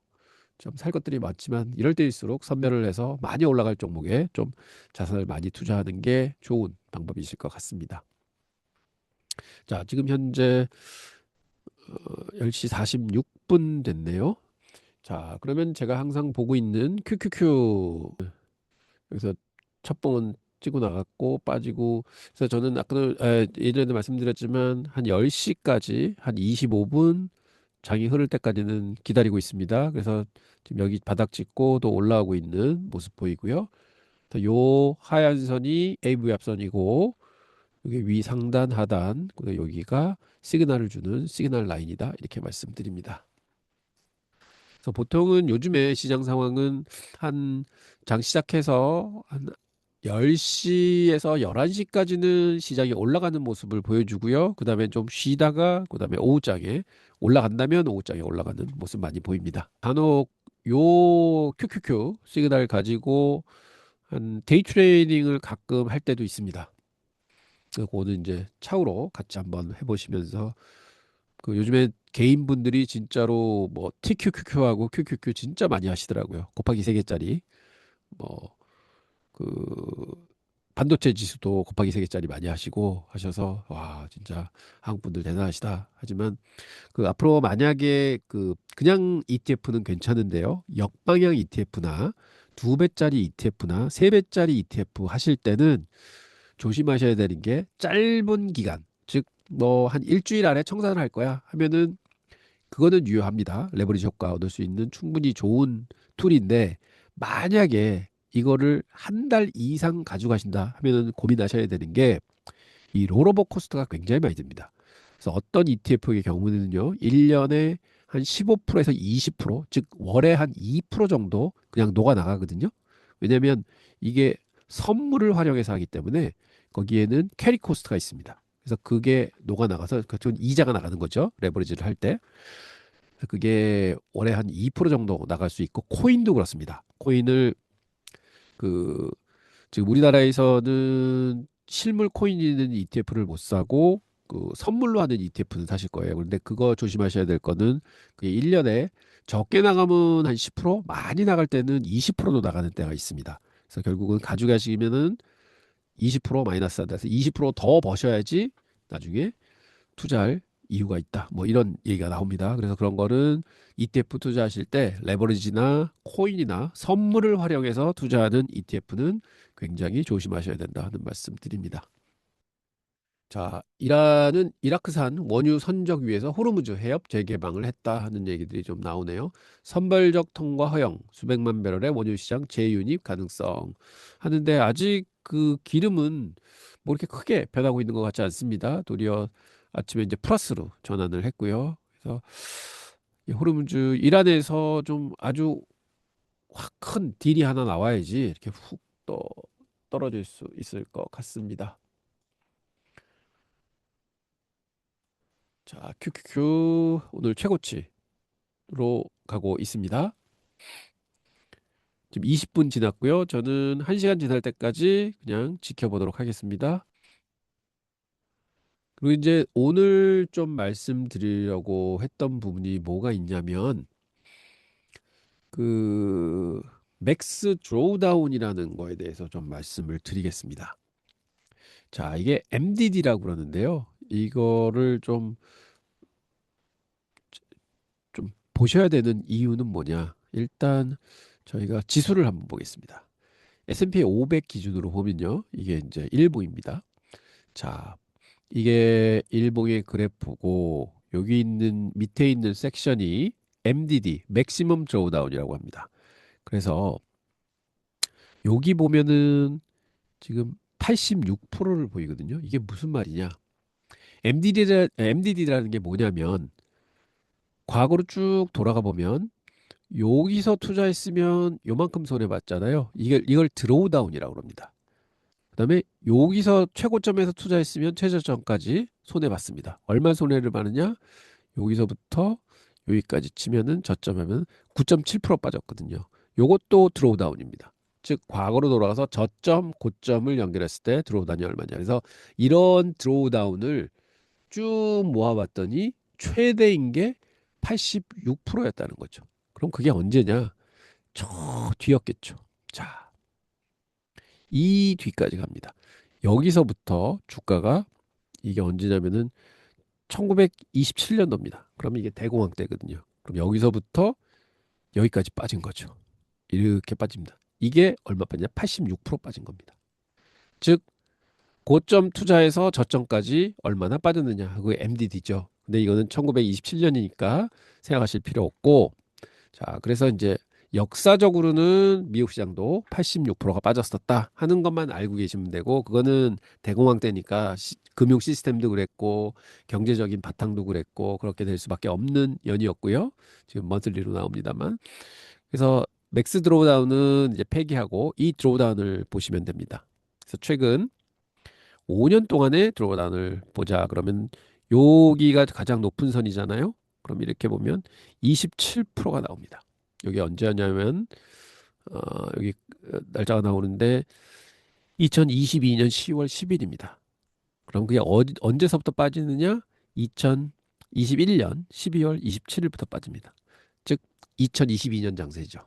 S1: 좀 살 것들이 많지만 이럴 때일수록 선별을 해서 많이 올라갈 종목에 좀 자산을 많이 투자하는 게 좋은 방법이실 것 같습니다. 자, 지금 현재 10시 46분 됐네요. 자, 그러면 제가 항상 보고 있는 QQQ 여기서 첫 봉은 찍고 나갔고 빠지고 그래서 저는 아까 예전에도 말씀드렸지만 한 10시까지 한 25분 장이 흐를 때까지는 기다리고 있습니다. 그래서 지금 여기 바닥 찍고 또 올라오고 있는 모습 보이고요. 요 하얀 선이 AV 합선이고 여기 위 상단 하단 그리고 여기가 시그널을 주는 시그널 라인이다 이렇게 말씀드립니다. 그래서 보통은 요즘에 시장 상황은 한 장 시작해서 한 10시에서 11시까지는 시장이 올라가는 모습을 보여주고요. 그 다음에 좀 쉬다가 그 다음에 오후장에 올라간다면 오후장에 올라가는 모습 많이 보입니다. 간혹 요 QQQ 시그널 가지고 한 데이 트레이딩을 가끔 할 때도 있습니다. 그거는 이제 차후로 같이 한번 해보시면서 그 요즘에 개인분들이 진짜로 뭐 TQQQ하고 QQQ 진짜 많이 하시더라고요. 곱하기 3개짜리 뭐 그 반도체 지수도 곱하기 3개짜리 많이 하시고 하셔서 와 진짜 한국 분들 대단하시다. 하지만 그 앞으로 만약에 그 그냥 ETF는 괜찮은데요. 역방향 ETF나 2배짜리 ETF나 3배짜리 ETF 하실 때는 조심하셔야 되는 게 짧은 기간, 즉 뭐 한 일주일 안에 청산을 할 거야 하면은 그거는 유효합니다. 레버리지 효과 얻을 수 있는 충분히 좋은 툴인데 만약에 이거를 한 달 이상 가져가신다 하면은 고민하셔야 되는 게 이 롤오버 코스트가 굉장히 많이 듭니다. 그래서 어떤 ETF의 경우는요, 1년에 한 15%에서 20%, 즉 월에 한 2% 정도 그냥 녹아 나가거든요. 왜냐하면 이게 선물을 활용해서 하기 때문에 거기에는 캐리 코스트가 있습니다. 그래서 그게 녹아 나가서 그건 이자가 나가는 거죠. 레버리지를 할 때. 그게 월에 한 2% 정도 나갈 수 있고 코인도 그렇습니다. 코인을 그 지금 우리나라에서는 실물 코인 있는 ETF를 못 사고 그 선물로 하는 ETF는 사실 거예요. 그런데 그거 조심하셔야 될 거는 그게 1년에 적게 나가면 한 10%, 많이 나갈 때는 20%도 나가는 때가 있습니다. 그래서 결국은 가져가시면은 20% 마이너스 한다. 그래서 20%더 버셔야지 나중에 투자할 이유가 있다. 뭐 이런 얘기가 나옵니다. 그래서 그런 거는 ETF 투자하실 때 레버리지나 코인이나 선물을 활용해서 투자하는 ETF는 굉장히 조심하셔야 된다 하는 말씀 드립니다. 자, 이란은 이라크산 원유 선적 위에서 호르무즈 해협 재개방을 했다 하는 얘기들이 좀 나오네요. 선별적 통과 허용, 수백만 배럴의 원유 시장 재유입 가능성 하는데 아직 그 기름은 뭐 이렇게 크게 변하고 있는 것 같지 않습니다. 도리어 아침에 이제 플러스로 전환을 했고요. 그래서 이 호르무즈 이란에서 좀 아주 확 큰 딜이 하나 나와야지 이렇게 훅 떨어질 수 있을 것 같습니다. 자, 큐큐큐 오늘 최고치로 가고 있습니다. 지금 20분 지났고요. 저는 1시간 지날 때까지 그냥 지켜보도록 하겠습니다. 그리고 이제 오늘 좀 말씀드리려고 했던 부분이 뭐가 있냐면 그 맥스 드로우다운이라는 거에 대해서 좀 말씀을 드리겠습니다. 자, 이게 MDD라고 그러는데요. 이거를 좀 보셔야 되는 이유는 뭐냐? 일단 저희가 지수를 한번 보겠습니다. S&P 500 기준으로 보면요. 이게 이제 일봉입니다. 자, 이게 일봉의 그래프고 여기 있는 밑에 있는 섹션이 MDD, 맥시멈 드로우다운이라고 합니다. 그래서 여기 보면은 지금 86%를 보이거든요. 이게 무슨 말이냐? MDD라는 게 뭐냐면 과거로 쭉 돌아가 보면 여기서 투자했으면 요만큼 손해 봤잖아요. 이걸 드로우다운이라고 합니다. 그다음에 여기서 최고점에서 투자했으면 최저점까지 손해 봤습니다. 얼마 손해를 봤느냐? 여기서부터 여기까지 치면은 저점하면 9.7% 빠졌거든요. 요것도 드로우다운입니다. 즉 과거로 돌아가서 저점, 고점을 연결했을 때 드로우다운이 얼마냐. 그래서 이런 드로우다운을 쭉 모아봤더니 최대인 게 86%였다는 거죠. 그럼 그게 언제냐? 저 뒤였겠죠. 자, 이 뒤까지 갑니다. 여기서부터 주가가 이게 언제냐면은 1927년도입니다. 그럼 이게 대공황 때거든요. 그럼 여기서부터 여기까지 빠진 거죠. 이렇게 빠집니다. 이게 얼마 빠지냐? 86% 빠진 겁니다. 즉 고점 투자해서 저점까지 얼마나 빠졌느냐? 그게 MDD죠. 근데 이거는 1927년이니까 생각하실 필요 없고 자, 그래서 이제 역사적으로는 미국 시장도 86%가 빠졌었다 하는 것만 알고 계시면 되고, 그거는 대공황 때니까 금융 시스템도 그랬고, 경제적인 바탕도 그랬고, 그렇게 될 수밖에 없는 연이었고요. 지금 먼슬리로 나옵니다만. 그래서 맥스 드로우다운은 이제 폐기하고 이 드로우다운을 보시면 됩니다. 그래서 최근 5년 동안의 드로우다운을 보자. 그러면 여기가 가장 높은 선이잖아요. 그럼 이렇게 보면 27%가 나옵니다. 여기 언제냐면 여기 날짜가 나오는데 2022년 10월 10일입니다. 그럼 그게 언제서부터 빠지느냐? 2021년 12월 27일부터 빠집니다. 즉 2022년 장세죠.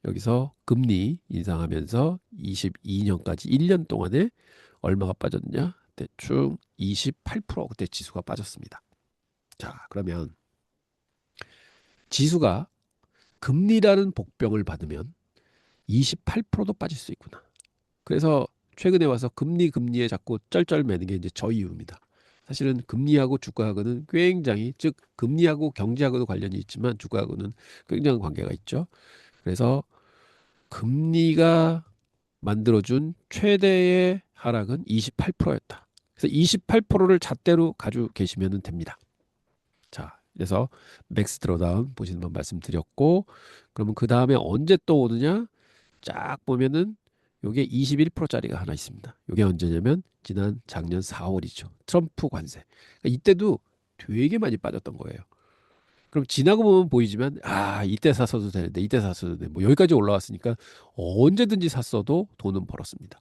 S1: 여기서 금리 인상하면서 22년까지 1년 동안에 얼마가 빠졌냐? 대충 28% 그때 지수가 빠졌습니다. 자, 그러면 지수가 금리라는 복병을 받으면 28%도 빠질 수 있구나. 그래서 최근에 와서 금리에 자꾸 쩔쩔매는 게 이제 저 이유입니다. 사실은 금리하고 주가하고는 굉장히, 즉 금리하고 경제하고도 관련이 있지만 주가하고는 굉장한 관계가 있죠. 그래서 금리가 만들어준 최대의 하락은 28%였다. 그래서 28%를 잣대로 가지고 계시면 됩니다. 자, 그래서 맥스 드로다운 보시는 번 말씀드렸고, 그러면 그 다음에 언제 또 오느냐? 쫙 보면은 요게 21%짜리가 하나 있습니다. 요게 언제냐면 지난 작년 4월이죠. 트럼프 관세. 그러니까 이때도 되게 많이 빠졌던 거예요. 그럼 지나고 보면 보이지만 이때 샀어도 되는데 이때 샀어도 돼. 뭐 여기까지 올라왔으니까 언제든지 샀어도 돈은 벌었습니다.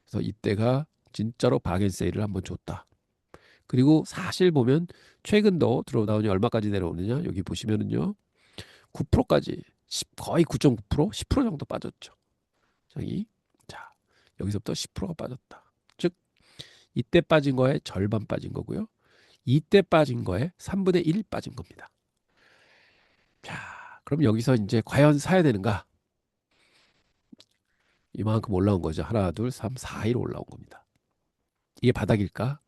S1: 그래서 이때가 진짜로 바겐세일을 한번 줬다. 그리고 사실 보면 최근도 드로우다운이 얼마까지 내려오느냐 여기 보시면은요 9%까지 거의 9.9% 10% 정도 빠졌죠. 저기 자 여기서부터 10%가 빠졌다. 즉 이때 빠진 거에 절반 빠진 거고요. 이때 빠진 거에 3분의 1 빠진 겁니다. 자 그럼 여기서 이제 과연 사야 되는가? 이만큼 올라온 거죠. 하나, 둘, 3, 4일 올라온 겁니다. 이게 바닥일까?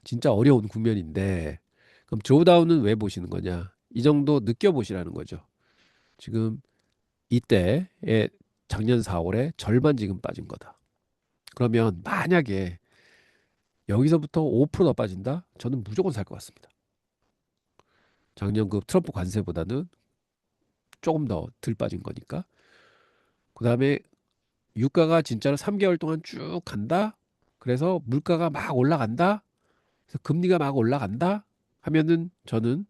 S1: 진짜 어려운 국면인데 그럼 드로우다운은 왜 보시는 거냐? 이 정도 느껴보시라는 거죠. 지금 이때에 작년 4월에 절반 지금 빠진 거다. 그러면 만약에 여기서부터 5%더 빠진다? 저는 무조건 살 것 같습니다. 작년 그 트럼프 관세보다는 조금 더 덜 빠진 거니까. 그 다음에 유가가 진짜로 3개월 동안 쭉 간다? 그래서 물가가 막 올라간다? 그래서 금리가 막 올라간다? 하면은 저는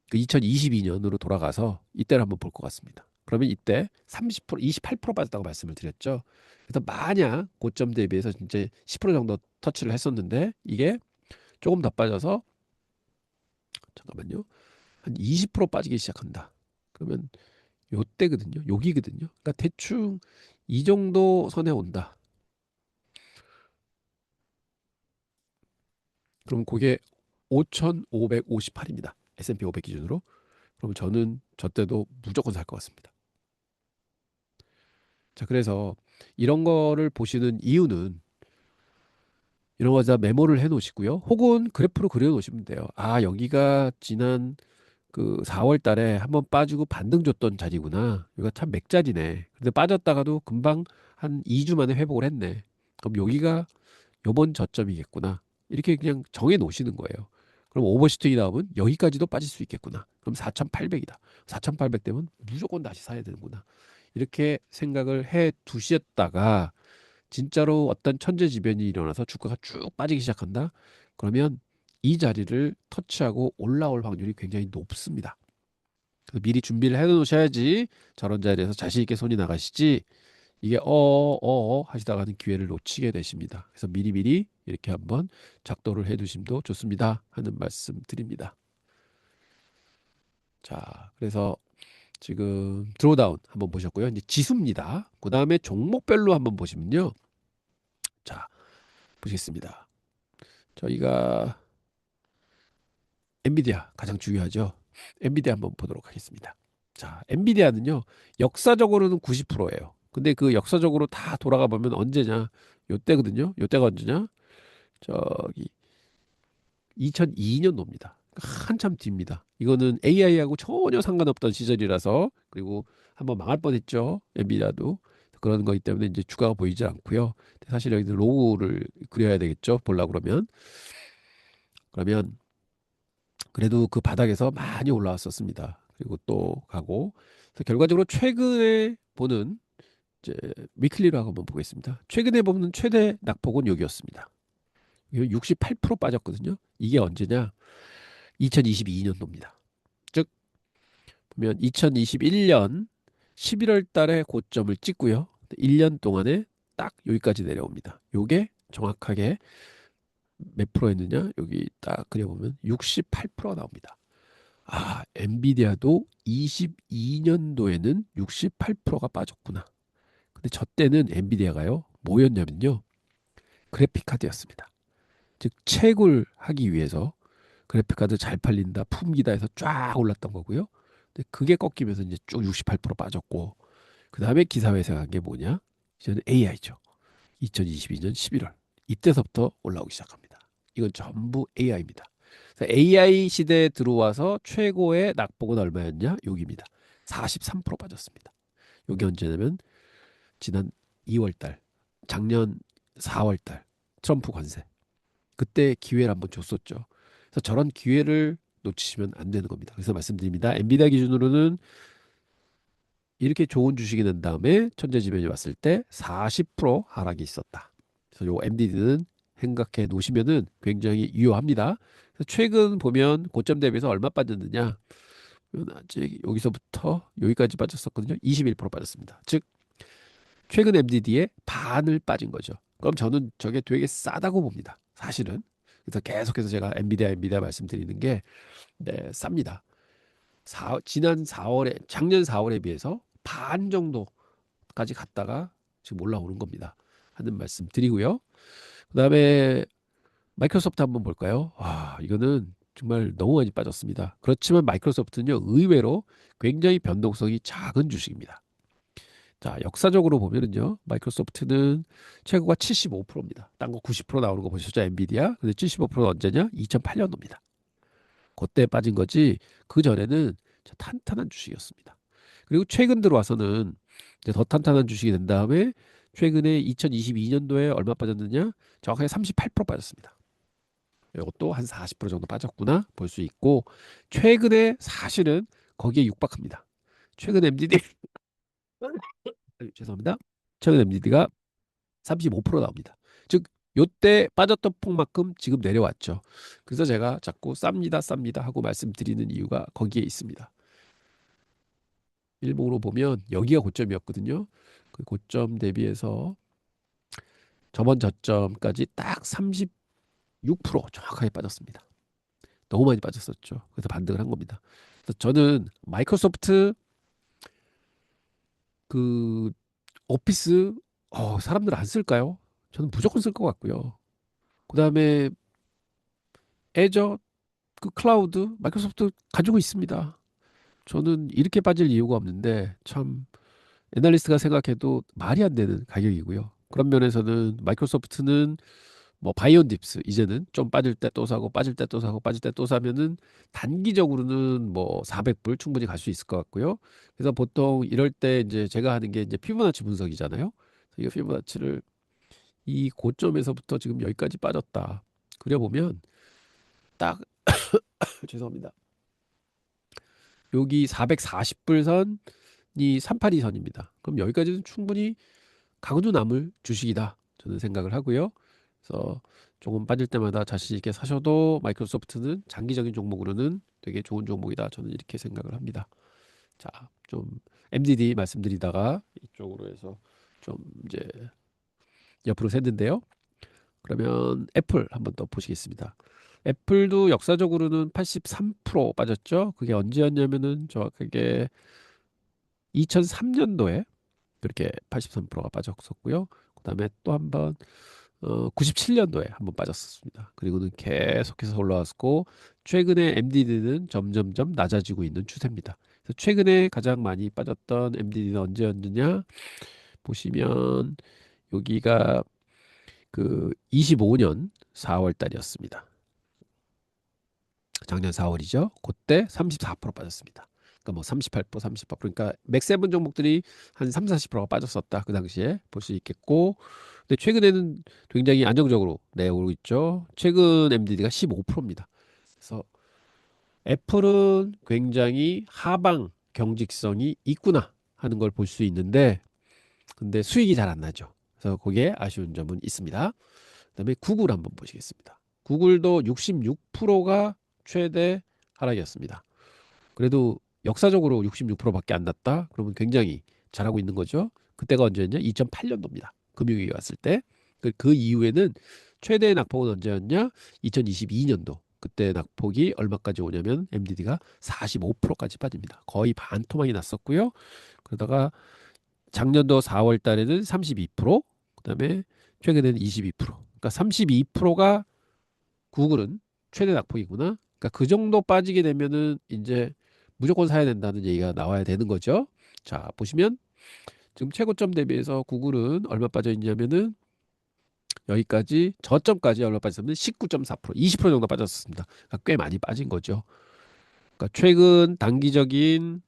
S1: 그 2022년으로 돌아가서 이때를 한번 볼 것 같습니다. 그러면 이때 30%, 28% 빠졌다고 말씀을 드렸죠. 그래서 만약 고점 대비해서 진짜 10% 정도 터치를 했었는데 이게 조금 더 빠져서 잠깐만요. 한 20% 빠지기 시작한다. 그러면 요때거든요. 여기거든요. 그러니까 대충 이 정도 선에 온다. 그럼 그게 5,558입니다. S&P 500 기준으로. 그럼 저는 저 때도 무조건 살 것 같습니다. 자, 그래서 이런 거를 보시는 이유는 이런 거 다 메모를 해 놓으시고요. 혹은 그래프로 그려 놓으시면 돼요. 여기가 지난 그 4월 달에 한번 빠지고 반등 줬던 자리구나. 이거 참 맥자리네. 근데 빠졌다가도 금방 한 2주 만에 회복을 했네. 그럼 여기가 요번 저점이겠구나. 이렇게 그냥 정해 놓으시는 거예요. 그럼 오버슈팅이 나오면 여기까지도 빠질 수 있겠구나. 그럼 4,800이다. 4,800 되면 무조건 다시 사야 되는구나. 이렇게 생각을 해 두셨다가 진짜로 어떤 천재지변이 일어나서 주가가 쭉 빠지기 시작한다. 그러면 이 자리를 터치하고 올라올 확률이 굉장히 높습니다. 그래서 미리 준비를 해 놓으셔야지 저런 자리에서 자신 있게 손이 나가시지 이게 하시다가는 기회를 놓치게 되십니다. 그래서 미리미리 이렇게 한번 작도를 해 두심도 좋습니다 하는 말씀 드립니다. 자, 그래서 지금 드로다운 한번 보셨고요. 이제 지수입니다. 그 다음에 종목별로 한번 보시면요. 자, 보시겠습니다. 저희가 엔비디아 가장 중요하죠. 엔비디아 한번 보도록 하겠습니다. 자, 엔비디아는요. 역사적으로는 90%예요. 근데 그 역사적으로 다 돌아가 보면 언제냐? 요때거든요. 요때가 언제냐? 저기 2002년도입니다. 한참 뒤입니다. 이거는 AI하고 전혀 상관없던 시절이라서 그리고 한번 망할 뻔했죠. 엔비디아도 그런 거기 때문에 이제 주가가 보이지 않고요. 사실 여기는 로고를 그려야 되겠죠. 보려 그러면 그래도 그 바닥에서 많이 올라왔었습니다. 그리고 또 가고 그래서 결과적으로 최근에 보는 이제 위클리로 한번 보겠습니다. 최근에 보는 최대 낙폭은 여기였습니다. 68% 빠졌거든요. 이게 언제냐? 2022년도입니다. 즉 보면 2021년 11월 달에 고점을 찍고요. 1년 동안에 딱 여기까지 내려옵니다. 요게 정확하게 몇 프로였느냐? 여기 딱 그려보면 68%가 나옵니다. 엔비디아도 22년도에는 68%가 빠졌구나. 근데 저 때는 엔비디아가요, 뭐였냐면요, 그래픽 카드였습니다. 즉, 채굴 하기 위해서 그래픽 카드 잘 팔린다, 품기다 해서 쫙 올랐던 거고요. 근데 그게 꺾이면서 이제 쭉 68% 빠졌고, 그 다음에 기사회생 한게 뭐냐? 이제는 AI죠. 2022년 11월. 이때서부터 올라오기 시작합니다. 이건 전부 AI입니다. AI 시대에 들어와서 최고의 낙폭은 얼마였냐? 여기입니다. 43% 빠졌습니다. 여기 언제냐면 지난 2월 달, 작년 4월 달 트럼프 관세. 그때 기회를 한번 줬었죠. 그래서 저런 기회를 놓치시면 안 되는 겁니다. 그래서 말씀드립니다. 엔비디아 기준으로는 이렇게 좋은 주식이 된 다음에 천재지변이 왔을 때 40% 하락이 있었다. 그래서 요 엔비디아는 생각해 놓으시면은 굉장히 유효합니다. 그래서 최근 보면 고점 대비해서 얼마 빠졌느냐? 아직 여기서부터 여기까지 빠졌었거든요. 21% 빠졌습니다. 즉 최근 MDD의 반을 빠진 거죠. 그럼 저는 저게 되게 싸다고 봅니다. 사실은. 그래서 계속해서 제가 엔비디아 말씀드리는 게 네, 쌉니다. 지난 4월에 작년 4월에 비해서 반 정도까지 갔다가 지금 올라오는 겁니다. 하는 말씀 드리고요. 그다음에 마이크로소프트 한번 볼까요? 와, 이거는 정말 너무 많이 빠졌습니다. 그렇지만 마이크로소프트는요, 의외로 굉장히 변동성이 작은 주식입니다. 자, 역사적으로 보면은요, 마이크로소프트는 최고가 75%입니다. 딴 거 90% 나오는 거 보셨죠? 엔비디아. 근데 75%는 언제냐? 2008년도입니다. 그때 빠진 거지, 그 전에는 탄탄한 주식이었습니다. 그리고 최근 들어와서는 이제 더 탄탄한 주식이 된 다음에 최근에 2022년도에 얼마 빠졌느냐? 정확하게 38% 빠졌습니다. 이것도 한 40% 정도 빠졌구나 볼 수 있고, 최근에 사실은 거기에 육박합니다. 최근 MDD 죄송합니다. 최근 MDD가 35% 나옵니다. 즉 요때 빠졌던 폭만큼 지금 내려왔죠. 그래서 제가 자꾸 쌉니다, 쌉니다 하고 말씀드리는 이유가 거기에 있습니다. 일봉으로 보면 여기가 고점이었거든요. 그 고점 대비해서 저번 저점까지 딱 36% 정확하게 빠졌습니다. 너무 많이 빠졌었죠. 그래서 반등을 한 겁니다. 그래서 저는 마이크로소프트 그 오피스 사람들 안 쓸까요? 저는 무조건 쓸 것 같고요. 그다음에 애저 그 클라우드 마이크로소프트 가지고 있습니다. 저는 이렇게 빠질 이유가 없는데 참 애널리스트가 생각해도 말이 안 되는 가격이고요. 그런 면에서는 마이크로소프트는 뭐 바이온딥스 이제는 좀 빠질 때 또 사고 빠질 때 또 사고 빠질 때 또 사면은 단기적으로는 뭐 400불 충분히 갈 수 있을 것 같고요. 그래서 보통 이럴 때 이제 제가 하는 게 이제 피보나치 분석이잖아요. 이 피보나치를 이 고점에서부터 지금 여기까지 빠졌다. 그려보면 딱 죄송합니다. 여기 440불 선이 382선입니다. 그럼 여기까지는 충분히 가고도 남을 주식이다. 저는 생각을 하고요. 그래서 조금 빠질 때마다 자신 있게 사셔도 마이크로소프트는 장기적인 종목으로는 되게 좋은 종목이다. 저는 이렇게 생각을 합니다. 자, 좀 MDD 말씀드리다가 이쪽으로 해서 좀 이제 옆으로 샜는데요. 그러면 애플 한번 더 보시겠습니다. 애플도 역사적으로는 83% 빠졌죠. 그게 언제였냐면은 정확하게 2003년도에 그렇게 83%가 빠졌었고요. 그다음에 또 한번 97년도에 한번 빠졌었습니다. 그리고는 계속해서 올라왔고 최근에 MDD는 점점점 낮아지고 있는 추세입니다. 그래서 최근에 가장 많이 빠졌던 MDD는 언제였느냐 보시면 여기가 그 25년 4월 달이었습니다. 작년 4월이죠. 그때 34% 빠졌습니다. 그러니까 뭐 38%, 38%. 그러니까 맥세븐 종목들이 한 3, 40%가 빠졌었다. 그 당시에 볼 수 있겠고. 근데 최근에는 굉장히 안정적으로 내오고 있죠. 최근 MDD가 15%입니다. 그래서 애플은 굉장히 하방 경직성이 있구나 하는 걸 볼 수 있는데 근데 수익이 잘 안 나죠. 그래서 거기에 아쉬운 점은 있습니다. 그다음에 구글 한번 보시겠습니다. 구글도 66%가 최대 하락이었습니다. 그래도 역사적으로 66%밖에 안 났다. 그러면 굉장히 잘하고 있는 거죠. 그때가 언제였냐? 2008년도입니다. 금융위기 왔을 때. 그 이후에는 최대 낙폭은 언제였냐? 2022년도. 그때 낙폭이 얼마까지 오냐면 MDD가 45%까지 빠집니다. 거의 반토막이 났었고요. 그러다가 작년도 4월 달에는 32%, 그다음에 최근에는 22%. 그러니까 32%가 구글은 최대 낙폭이구나. 그러니까 그 정도 빠지게 되면은 이제 무조건 사야 된다는 얘기가 나와야 되는 거죠. 자, 보시면 지금 최고점 대비해서 구글은 얼마 빠져 있냐면은 여기까지 저점까지 얼마 빠졌냐면 19.4%, 20% 정도 빠졌습니다. 그러니까 꽤 많이 빠진 거죠. 그러니까 최근 단기적인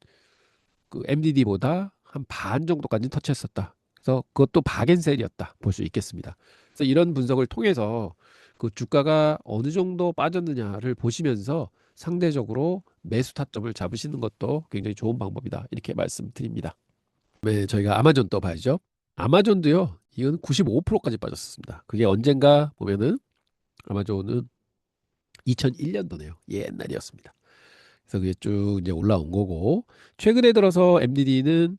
S1: 그 MDD보다 한 반 정도까지 터치했었다. 그래서 그것도 박앤셀이었다 볼 수 있겠습니다. 그래서 이런 분석을 통해서 그 주가가 어느 정도 빠졌느냐를 보시면서 상대적으로 매수 타점을 잡으시는 것도 굉장히 좋은 방법이다. 이렇게 말씀드립니다. 네, 저희가 아마존 또 봐야죠. 아마존도요. 이건 95%까지 빠졌습니다. 그게 언젠가 보면은 아마존은 2001년도네요. 옛날이었습니다. 그래서 그게 쭉 이제 올라온 거고 최근에 들어서 MDD는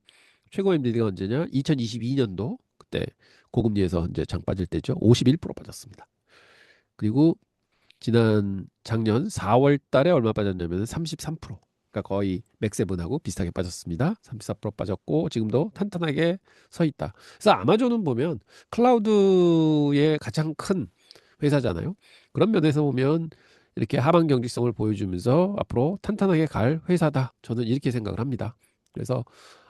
S1: 최고 MDD가 언제냐? 2022년도 그때 고금리에서 이제 장 빠질 때죠. 51% 빠졌습니다. 그리고 지난 작년 4월 달에 얼마 빠졌냐면 33%. 그러니까 거의 맥세븐하고 비슷하게 빠졌습니다. 34% 빠졌고 지금도 탄탄하게 서 있다. 그래서 아마존은 보면 클라우드의 가장 큰 회사잖아요. 그런 면에서 보면 이렇게 하반 경직성을 보여주면서 앞으로 탄탄하게 갈 회사다. 저는 이렇게 생각을 합니다. 그래서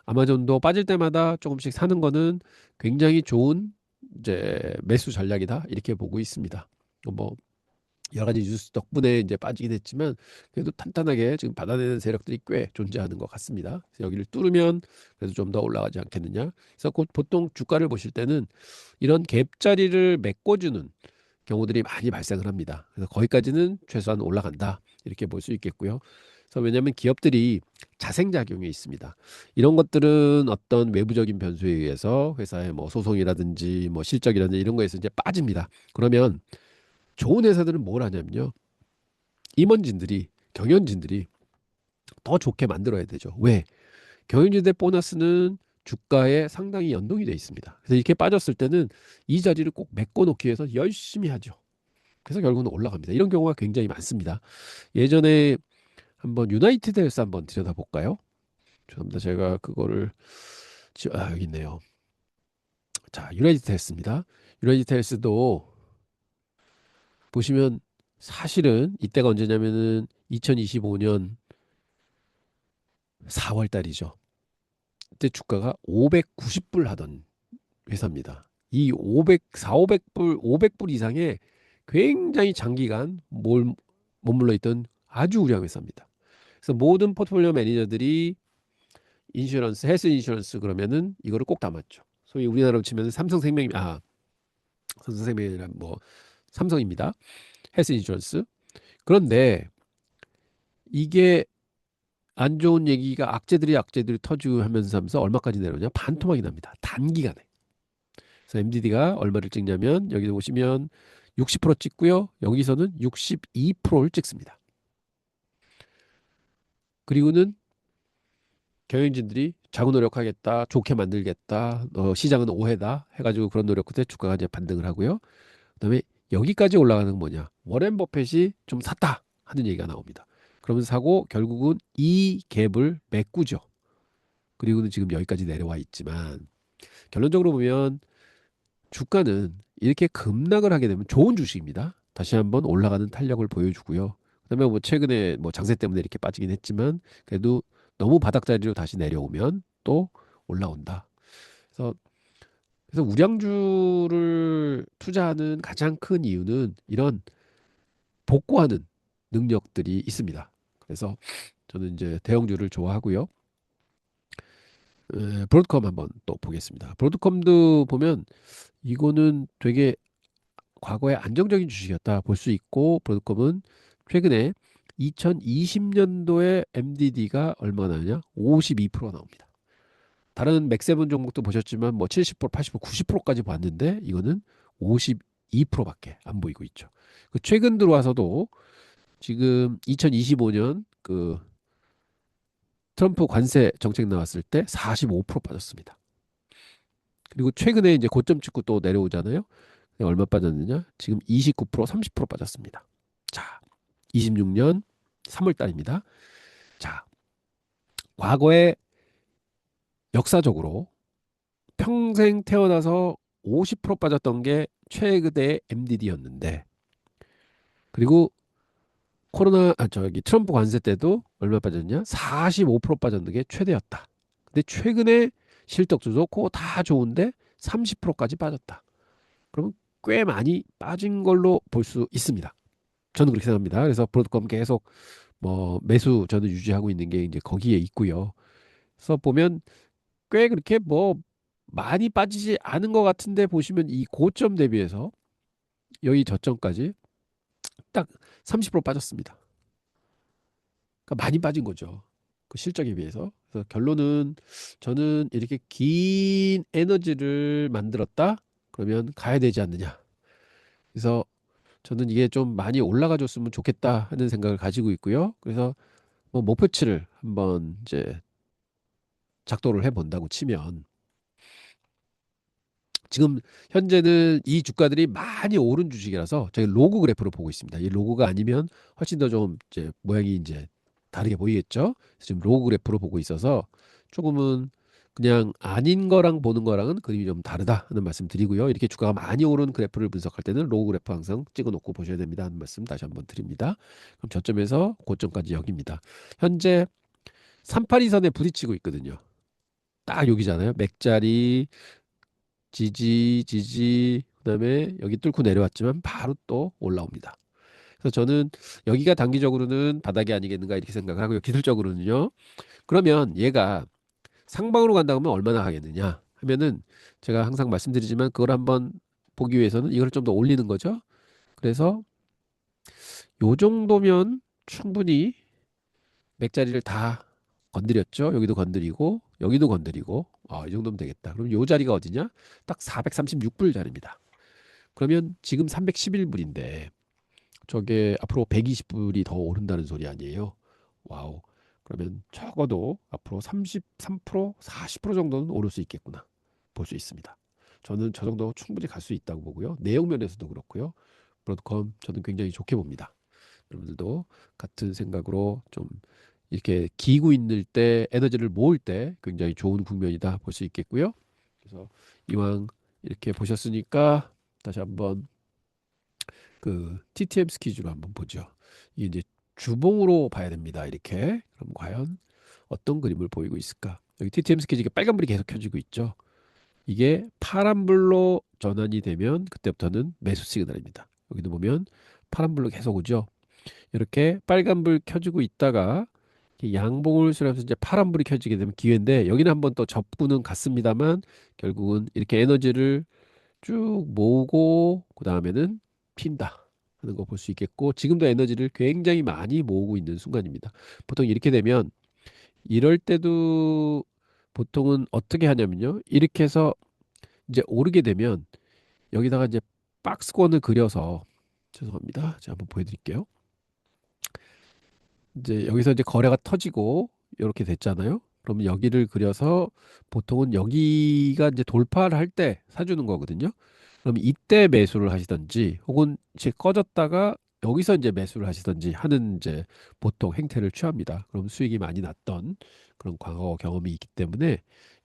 S1: 아마존도 빠질 때마다 조금씩 사는 거는 굉장히 좋은 이제 매수 전략이다. 이렇게 보고 있습니다. 뭐 여러 가지 뉴스 덕분에 이제 빠지긴 했지만 그래도 탄탄하게 지금 받아내는 세력들이 꽤 존재하는 것 같습니다. 그래서 여기를 뚫으면 그래도 좀 더 올라가지 않겠느냐. 그래서 곧 보통 주가를 보실 때는 이런 갭자리를 메꿔주는 경우들이 많이 발생을 합니다. 그래서 거기까지는 최소한 올라간다. 이렇게 볼 수 있겠고요. 그래서 왜냐하면 기업들이 자생작용이 있습니다. 이런 것들은 어떤 외부적인 변수에 의해서 회사의 뭐 소송이라든지 뭐 실적이라든지 이런 거에서 이제 빠집니다. 그러면 좋은 회사들은 뭘 하냐면요. 임원진들이 경영진들이 더 좋게 만들어야 되죠. 왜? 경영진들의 보너스는 주가에 상당히 연동이 돼 있습니다. 그래서 이렇게 빠졌을 때는 이 자리를 꼭 메꿔 놓기 위해서 열심히 하죠. 그래서 결국은 올라갑니다. 이런 경우가 굉장히 많습니다. 예전에 한번 유나이티드 헬스 한번 들여다볼까요? 죄송합니다. 제가 그거를 여기 있네요. 자, 유나이티드 헬스입니다. 유나이티드 헬스도 보시면 사실은 이때가 언제냐면은 2025년 4월 달이죠. 그때 주가가 590불 하던 회사입니다. 이 500, 4, 500불, 500불 이상의 굉장히 장기간 머물러 있던 아주 우량 회사입니다. 그래서 모든 포트폴리오 매니저들이 인슈런스, 헬스 인슈런스 그러면은 이거를 꼭 담았죠. 소위 우리나라로 치면 삼성생명이란 뭐 삼성입니다. 헬스 인슈런스. 그런데 이게 안 좋은 얘기가 악재들이 터지고 하면서 얼마까지 내려오냐? 반토막이 납니다. 단기간에. 그래서 MDD가 얼마를 찍냐면 여기 보시면 60% 찍고요. 여기서는 62%를 찍습니다. 그리고는 경영진들이 자구 노력하겠다, 좋게 만들겠다, 시장은 오해다 해가지고 그런 노력 끝에 주가가 이제 반등을 하고요. 그다음에 여기까지 올라가는 건 뭐냐? 워렌 버핏이 좀 샀다 하는 얘기가 나옵니다. 그러면서 사고 결국은 이 갭을 메꾸죠. 그리고는 지금 여기까지 내려와 있지만 결론적으로 보면 주가는 이렇게 급락을 하게 되면 좋은 주식입니다. 다시 한번 올라가는 탄력을 보여주고요. 그다음에 뭐 최근에 뭐 장세 때문에 이렇게 빠지긴 했지만 그래도 너무 바닥자리로 다시 내려오면 또 올라온다. 그래서 우량주를 투자하는 가장 큰 이유는 이런 복구하는 능력들이 있습니다. 그래서 저는 이제 대형주를 좋아하고요. 브로드컴 한번 또 보겠습니다. 브로드컴도 보면 이거는 되게 과거에 안정적인 주식이었다 볼 수 있고 브로드컴은 최근에 2020년도에 MDD가 얼마나 나오냐? 52%가 나옵니다. 다른 맥세븐 종목도 보셨지만 뭐 70%, 80%, 90%까지 봤는데 이거는 52%밖에 안 보이고 있죠. 그 최근 들어와서도 지금 2025년 그 트럼프 관세 정책 나왔을 때 45% 빠졌습니다. 그리고 최근에 이제 고점 찍고 또 내려오잖아요. 얼마 빠졌느냐? 지금 29%, 30% 빠졌습니다. 자, 26년 3월 달입니다. 자, 과거에 역사적으로 평생 태어나서 50% 빠졌던 게 최근의 MDD였는데 그리고 트럼프 관세 때도 얼마 빠졌냐? 45% 빠졌는 게 최대였다. 근데 최근에 실적도 좋고 다 좋은데 30%까지 빠졌다. 그러면 꽤 많이 빠진 걸로 볼 수 있습니다. 저는 그렇게 생각합니다. 그래서 브로드컴 계속 뭐 매수 저는 유지하고 있는 게 이제 거기에 있고요. 그래서 보면 꽤 그렇게 뭐 많이 빠지지 않은 것 같은데 보시면 이 고점 대비해서 여기 저점까지 딱 30% 빠졌습니다. 그러니까 많이 빠진 거죠. 그 실적에 비해서. 그래서 결론은 저는 이렇게 긴 에너지를 만들었다? 그러면 가야 되지 않느냐. 그래서 저는 이게 좀 많이 올라가 줬으면 좋겠다 하는 생각을 가지고 있고요. 그래서 뭐 목표치를 한번 이제 작도를 해 본다고 치면 지금 현재는 이 주가들이 많이 오른 주식이라서 저희 로그 그래프로 보고 있습니다. 이 로그가 아니면 훨씬 더 좀 이제 모양이 이제 다르게 보이겠죠? 그래서 지금 로그 그래프로 보고 있어서 조금은 그냥 아닌 거랑 보는 거랑은 그림이 좀 다르다 하는 말씀 드리고요. 이렇게 주가가 많이 오른 그래프를 분석할 때는 로그 그래프 항상 찍어 놓고 보셔야 됩니다 하는 말씀 다시 한번 드립니다. 그럼 저점에서 고점까지 여기입니다. 현재 382선에 부딪히고 있거든요. 딱 여기잖아요. 맥자리 지지, 그다음에 여기 뚫고 내려왔지만 바로 또 올라옵니다. 그래서 저는 여기가 단기적으로는 바닥이 아니겠는가 이렇게 생각을 하고요. 기술적으로는요. 그러면 얘가 상방으로 간다 그러면 얼마나 가겠느냐 하면은 제가 항상 말씀드리지만 그걸 한번 보기 위해서는 이걸 좀 더 올리는 거죠. 그래서 요 정도면 충분히 맥자리를 다 건드렸죠. 여기도 건드리고 여기도 건드리고 이 정도면 되겠다. 그럼 요 자리가 어디냐? 딱 436불 자리입니다. 그러면 지금 311불인데 저게 앞으로 120불이 더 오른다는 소리 아니에요? 와우. 그러면 적어도 앞으로 33%, 40% 정도는 오를 수 있겠구나. 볼 수 있습니다. 저는 저 정도 충분히 갈 수 있다고 보고요. 내용 면에서도 그렇고요. 브로드컴 저는 굉장히 좋게 봅니다. 여러분들도 같은 생각으로 좀 이렇게 기고 있는 때 에너지를 모을 때 굉장히 좋은 국면이다 볼 수 있겠고요. 그래서 이왕 이렇게 보셨으니까 다시 한번 그 TTM 스키즈로 한번 보죠. 이게 이제 주봉으로 봐야 됩니다. 이렇게. 그럼 과연 어떤 그림을 보이고 있을까? 여기 TTM 스키즈가 빨간불이 계속 켜지고 있죠. 이게 파란불로 전환이 되면 그때부터는 매수 시그널입니다. 여기도 보면 파란불로 계속 오죠. 이렇게 빨간불 켜지고 있다가 양봉을 수렴해서 이제 파란불이 켜지게 되면 기회인데 여기는 한번 또 접근은 갔습니다만 결국은 이렇게 에너지를 쭉 모으고 그 다음에는 핀다 하는 거 볼 수 있겠고 지금도 에너지를 굉장히 많이 모으고 있는 순간입니다. 보통 이렇게 되면 이럴 때도 보통은 어떻게 하냐면요. 이렇게 해서 이제 오르게 되면 여기다가 이제 박스권을 그려서 죄송합니다. 제가 한번 보여드릴게요. 이제 여기서 이제 거래가 터지고 이렇게 됐잖아요. 그러면 여기를 그려서 보통은 여기가 이제 돌파를 할 때 사주는 거거든요. 그럼 이때 매수를 하시던지 혹은 이제 꺼졌다가 여기서 이제 매수를 하시던지 하는 이제 보통 행태를 취합니다. 그럼 수익이 많이 났던 그런 과거 경험이 있기 때문에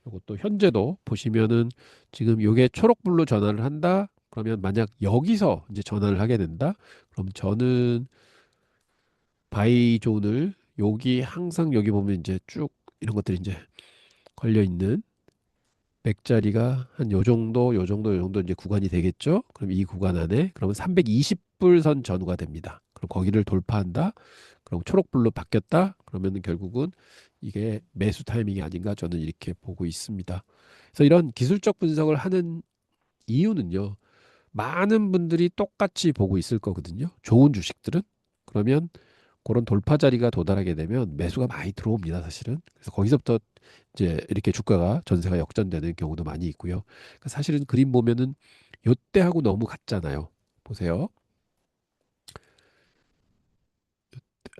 S1: 이것도 현재도 보시면은 지금 요게 초록불로 전환을 한다. 그러면 만약 여기서 이제 전환을 하게 된다. 그럼 저는 바이존을 여기 항상 여기 보면 이제 쭉 이런 것들이 이제 걸려 있는 맥자리가 한 요 정도, 요 정도, 요 정도 이제 구간이 되겠죠. 그럼 이 구간 안에 그러면 320불 선 전후가 됩니다. 그럼 거기를 돌파한다. 그럼 초록불로 바뀌었다. 그러면 결국은 이게 매수 타이밍이 아닌가 저는 이렇게 보고 있습니다. 그래서 이런 기술적 분석을 하는 이유는요. 많은 분들이 똑같이 보고 있을 거거든요. 좋은 주식들은. 그러면 그런 돌파 자리가 도달하게 되면 매수가 많이 들어옵니다, 사실은. 그래서 거기서부터 이제 이렇게 주가가 전세가 역전되는 경우도 많이 있고요. 그러니까 사실은 그림 보면은 요때하고 너무 같잖아요. 보세요.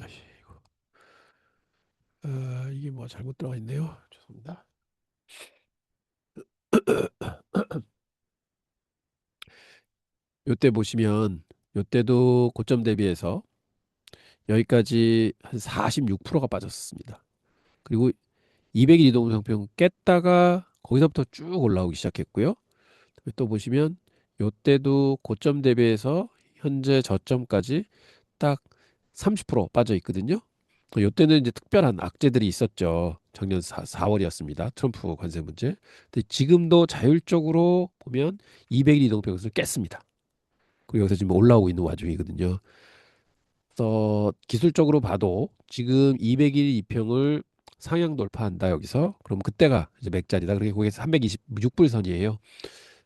S1: 아이고, 이게 뭐 잘못 들어가 있네요. 죄송합니다. 요때 보시면 요때도 고점 대비해서 여기까지 한 46%가 빠졌습니다. 그리고 200일 이동성평 깼다가 거기서부터 쭉 올라오기 시작했고요. 또 보시면 요때도 고점 대비해서 현재 저점까지 딱 30% 빠져 있거든요. 요때는 이제 특별한 악재들이 있었죠. 작년 4월이었습니다. 트럼프 관세 문제. 근데 지금도 자율적으로 보면 200일 이동평선을 깼습니다. 그리고 여기서 지금 올라오고 있는 와중이거든요. 그래서 기술적으로 봐도 지금 200일 이평을 상향 돌파한다 여기서. 그럼 그때가 이제 맥자리다. 그러니까 거기서 326불 선이에요.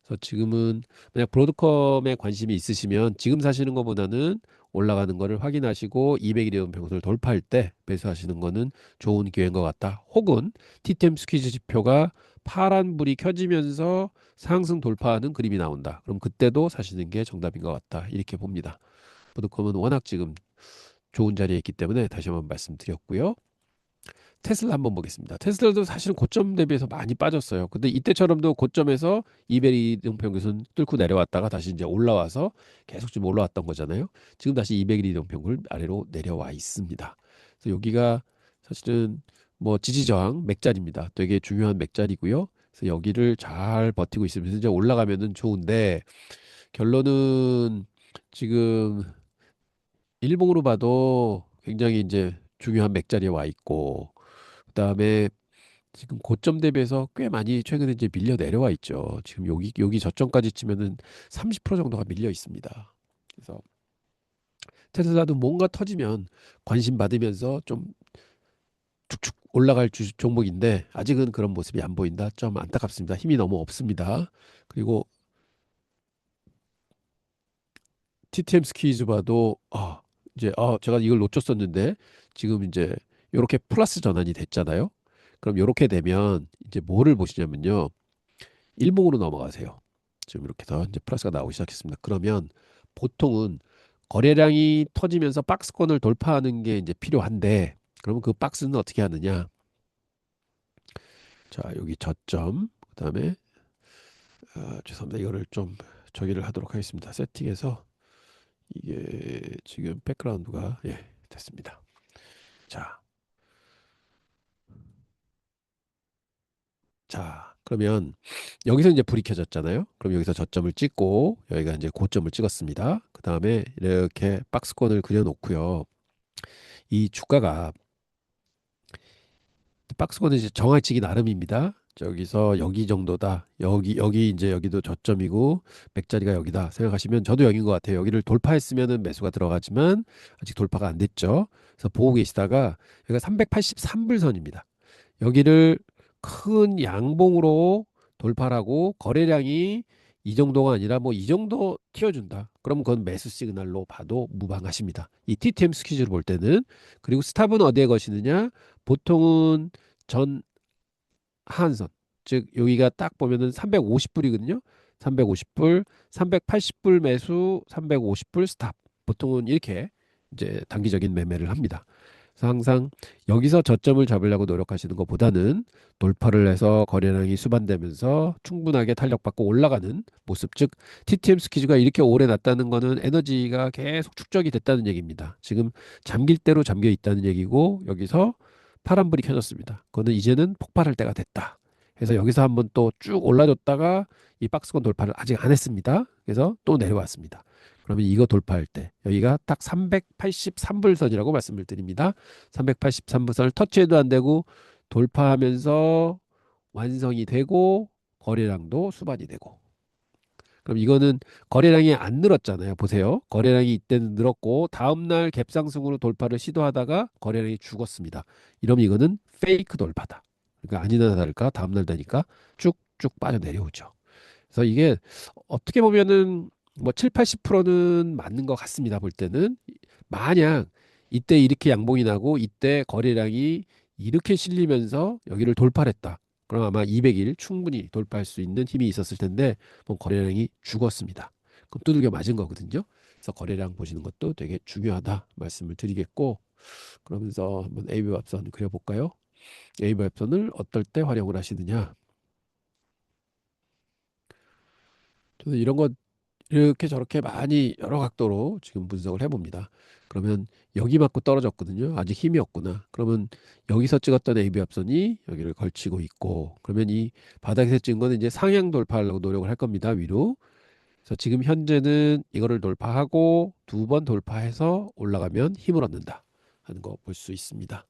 S1: 그래서 지금은 만약 브로드컴에 관심이 있으시면 지금 사시는 것보다는 올라가는 거를 확인하시고 200일 이평선을 돌파할 때 매수하시는 거는 좋은 기회인 것 같다. 혹은 TTM 스퀴즈 지표가 파란 불이 켜지면서 상승 돌파하는 그림이 나온다. 그럼 그때도 사시는 게 정답인 것 같다. 이렇게 봅니다. 브로드컴은 워낙 지금 좋은 자리에 있기 때문에 다시 한번 말씀드렸고요. 테슬라 한번 보겠습니다. 테슬라도 사실은 고점 대비해서 많이 빠졌어요. 근데 이때처럼도 고점에서 200일 이동평균선 뚫고 내려왔다가 다시 이제 올라와서 계속 좀 올라왔던 거잖아요. 지금 다시 200일 이동평균 아래로 내려와 있습니다. 그래서 여기가 사실은 뭐 지지저항 맥자리입니다. 되게 중요한 맥자리고요. 그래서 여기를 잘 버티고 있으면서 이제 올라가면은 좋은데 결론은 지금 일봉으로 봐도 굉장히 이제 중요한 맥자리에 와 있고 그다음에 지금 고점 대비해서 꽤 많이 최근에 이제 밀려 내려와 있죠. 지금 여기 저점까지 치면은 30% 정도가 밀려 있습니다. 그래서 테슬라도 뭔가 터지면 관심 받으면서 좀 쭉쭉 올라갈 종목인데 아직은 그런 모습이 안 보인다. 좀 안타깝습니다. 힘이 너무 없습니다. 그리고 TTM 스퀴즈 봐도 이제 제가 이걸 놓쳤었는데 지금 이제 이렇게 플러스 전환이 됐잖아요. 그럼 이렇게 되면 이제 뭐를 보시냐면요. 일봉으로 넘어가세요. 지금 이렇게 해서 이제 플러스가 나오기 시작했습니다. 그러면 보통은 거래량이 터지면서 박스권을 돌파하는 게 이제 필요한데 그러면 그 박스는 어떻게 하느냐? 자, 여기 저점 그다음에 죄송합니다. 이거를 좀 저기를 하도록 하겠습니다. 세팅해서 이게 지금 백그라운드가 됐습니다. 자, 그러면 여기서 이제 불이 켜졌잖아요. 그럼 여기서 저점을 찍고 여기가 이제 고점을 찍었습니다. 그 다음에 이렇게 박스권을 그려놓고요. 이 주가가 박스권은 이제 정해지기 나름입니다. 저기서 여기 정도다. 여기 이제 여기도 저점이고 맥자리가 여기다 생각하시면 저도 여기인 것 같아요. 여기를 돌파했으면은 매수가 들어가지만 아직 돌파가 안 됐죠. 그래서 보고 계시다가 여기가 383불 선입니다. 여기를 큰 양봉으로 돌파하고 거래량이 이 정도가 아니라 뭐 이 정도 튀어준다. 그럼 그건 매수 시그널로 봐도 무방하십니다. 이 TTM 스퀴즈를 볼 때는. 그리고 스탑은 어디에 거시느냐? 보통은 전 하한선. 즉 여기가 딱 보면은 350불이거든요. 350불, 380불 매수, 350불 스탑. 보통은 이렇게 이제 단기적인 매매를 합니다. 그래서 항상 여기서 저점을 잡으려고 노력하시는 것보다는 돌파를 해서 거래량이 수반되면서 충분하게 탄력받고 올라가는 모습, 즉 TTM 스퀴즈가 이렇게 오래 났다는 거는 에너지가 계속 축적이 됐다는 얘기입니다. 지금 잠길 대로 잠겨 있다는 얘기고 여기서 파란불이 켜졌습니다. 그거는 이제는 폭발할 때가 됐다. 그래서 여기서 한번 또 쭉 올라줬다가 이 박스권 돌파를 아직 안 했습니다. 그래서 또 내려왔습니다. 그러면 이거 돌파할 때 여기가 딱 383불선이라고 말씀을 드립니다. 383불선을 터치해도 안 되고 돌파하면서 완성이 되고 거래량도 수반이 되고 그럼 이거는 거래량이 안 늘었잖아요. 보세요. 거래량이 이때는 늘었고 다음날 갭상승으로 돌파를 시도하다가 거래량이 죽었습니다. 이러면 이거는 페이크 돌파다. 그러니까 아니나 다를까 다음날 되니까 쭉쭉 빠져내려오죠. 그래서 이게 어떻게 보면은 뭐 7, 80%는 맞는 것 같습니다. 볼 때는 만약 이때 이렇게 양봉이 나고 이때 거래량이 이렇게 실리면서 여기를 돌파를 했다. 그럼 아마 200일 충분히 돌파할 수 있는 힘이 있었을 텐데 뭐 거래량이 죽었습니다. 그럼 두들겨 맞은 거거든요. 그래서 거래량 보시는 것도 되게 중요하다 말씀을 드리겠고 그러면서 한번 AB 합선 그려볼까요? AB 합선을 어떨 때 활용을 하시느냐? 저는 이런 거 이렇게 저렇게 많이 여러 각도로 지금 분석을 해봅니다. 그러면 여기 맞고 떨어졌거든요. 아직 힘이 없구나. 그러면 여기서 찍었던 AB 합선이 여기를 걸치고 있고, 그러면 이 바닥에서 찍은 거는 이제 상향 돌파하려고 노력을 할 겁니다. 위로. 그래서 지금 현재는 이거를 돌파하고 두 번 돌파해서 올라가면 힘을 얻는다 하는 거 볼 수 있습니다.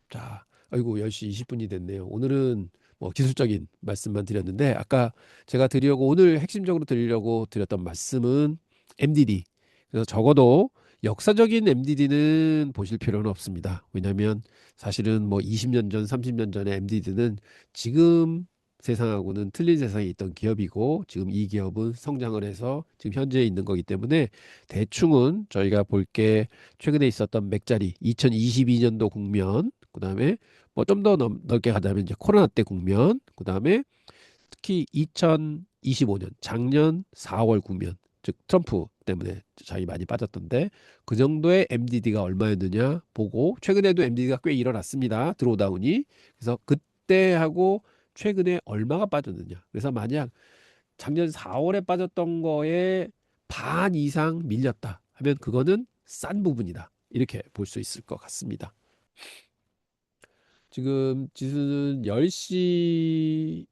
S1: 자, 아이고 10시 20분이 됐네요. 오늘은 뭐 기술적인 말씀만 드렸는데 아까 제가 드리려고 오늘 핵심적으로 드리려고 드렸던 말씀은 MDD. 그래서 적어도 역사적인 MDD는 보실 필요는 없습니다. 왜냐하면 사실은 뭐 20년 전, 30년 전의 MDD는 지금 세상하고는 틀린 세상에 있던 기업이고 지금 이 기업은 성장을 해서 지금 현재에 있는 거기 때문에 대충은 저희가 볼 게 최근에 있었던 맥자리 2022년도 국면, 그다음에 뭐 좀 더 넓게 가자면 이제 코로나 때 국면, 그다음에 특히 2025년 작년 4월 국면, 즉 트럼프 때문에 자기 많이 빠졌던데 그 정도의 MDD가 얼마였느냐 보고 최근에도 MDD가 꽤 일어났습니다. 드로우다운이. 그래서 그때하고 최근에 얼마가 빠졌느냐. 그래서 만약 작년 4월에 빠졌던 거에 반 이상 밀렸다 하면 그거는 싼 부분이다. 이렇게 볼 수 있을 것 같습니다. 지금 지수는 10시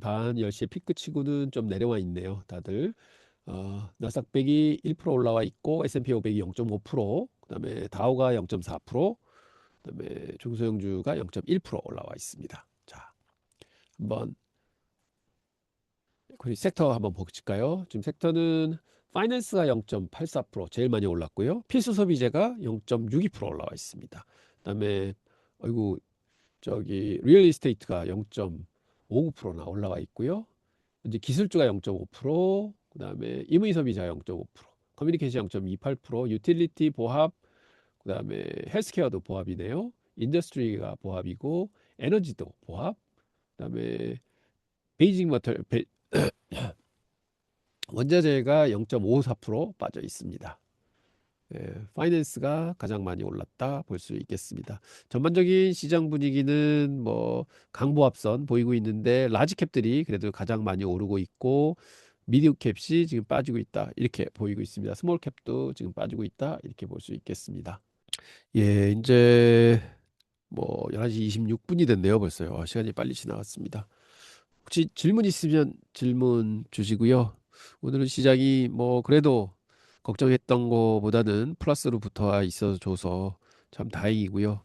S1: 반, 10시에 피크 치고는 좀 내려와 있네요. 다들. 나스닥백이 1% 올라와 있고 S&P 500이 0.5%, 그다음에 다우가 0.4%, 그다음에 중소형주가 0.1% 올라와 있습니다. 자, 한번 우리 섹터 한번 볼까요? 지금 섹터는 파이낸스가 0.84% 제일 많이 올랐고요. 필수 소비재가 0.62% 올라와 있습니다. 그다음에 아이고 저기 리얼 이스테이트가 0.59%나 올라와 있고요. 이제 기술주가 0.5%, 그다음에 임의 소비자 0.5%, 커뮤니케이션 0.28%, 유틸리티 보합, 그다음에 헬스케어도 보합이네요. 인더스트리가 보합이고 에너지도 보합, 그다음에 베이징 머터 원자재가 0.54% 빠져 있습니다. 파이낸스가 가장 많이 올랐다 볼 수 있겠습니다. 전반적인 시장 분위기는 뭐 강보합선 보이고 있는데 라지캡들이 그래도 가장 많이 오르고 있고 미디어 캡이 지금 빠지고 있다 이렇게 보이고 있습니다. 스몰 캡도 지금 빠지고 있다 이렇게 볼 수 있겠습니다. 예, 이제 뭐 11시 26분이 됐네요 벌써요. 시간이 빨리 지나갔습니다. 혹시 질문 있으면 질문 주시고요. 오늘은 시장이 뭐 그래도 걱정했던 거보다는 플러스로 붙어 있어 줘서 참 다행이고요.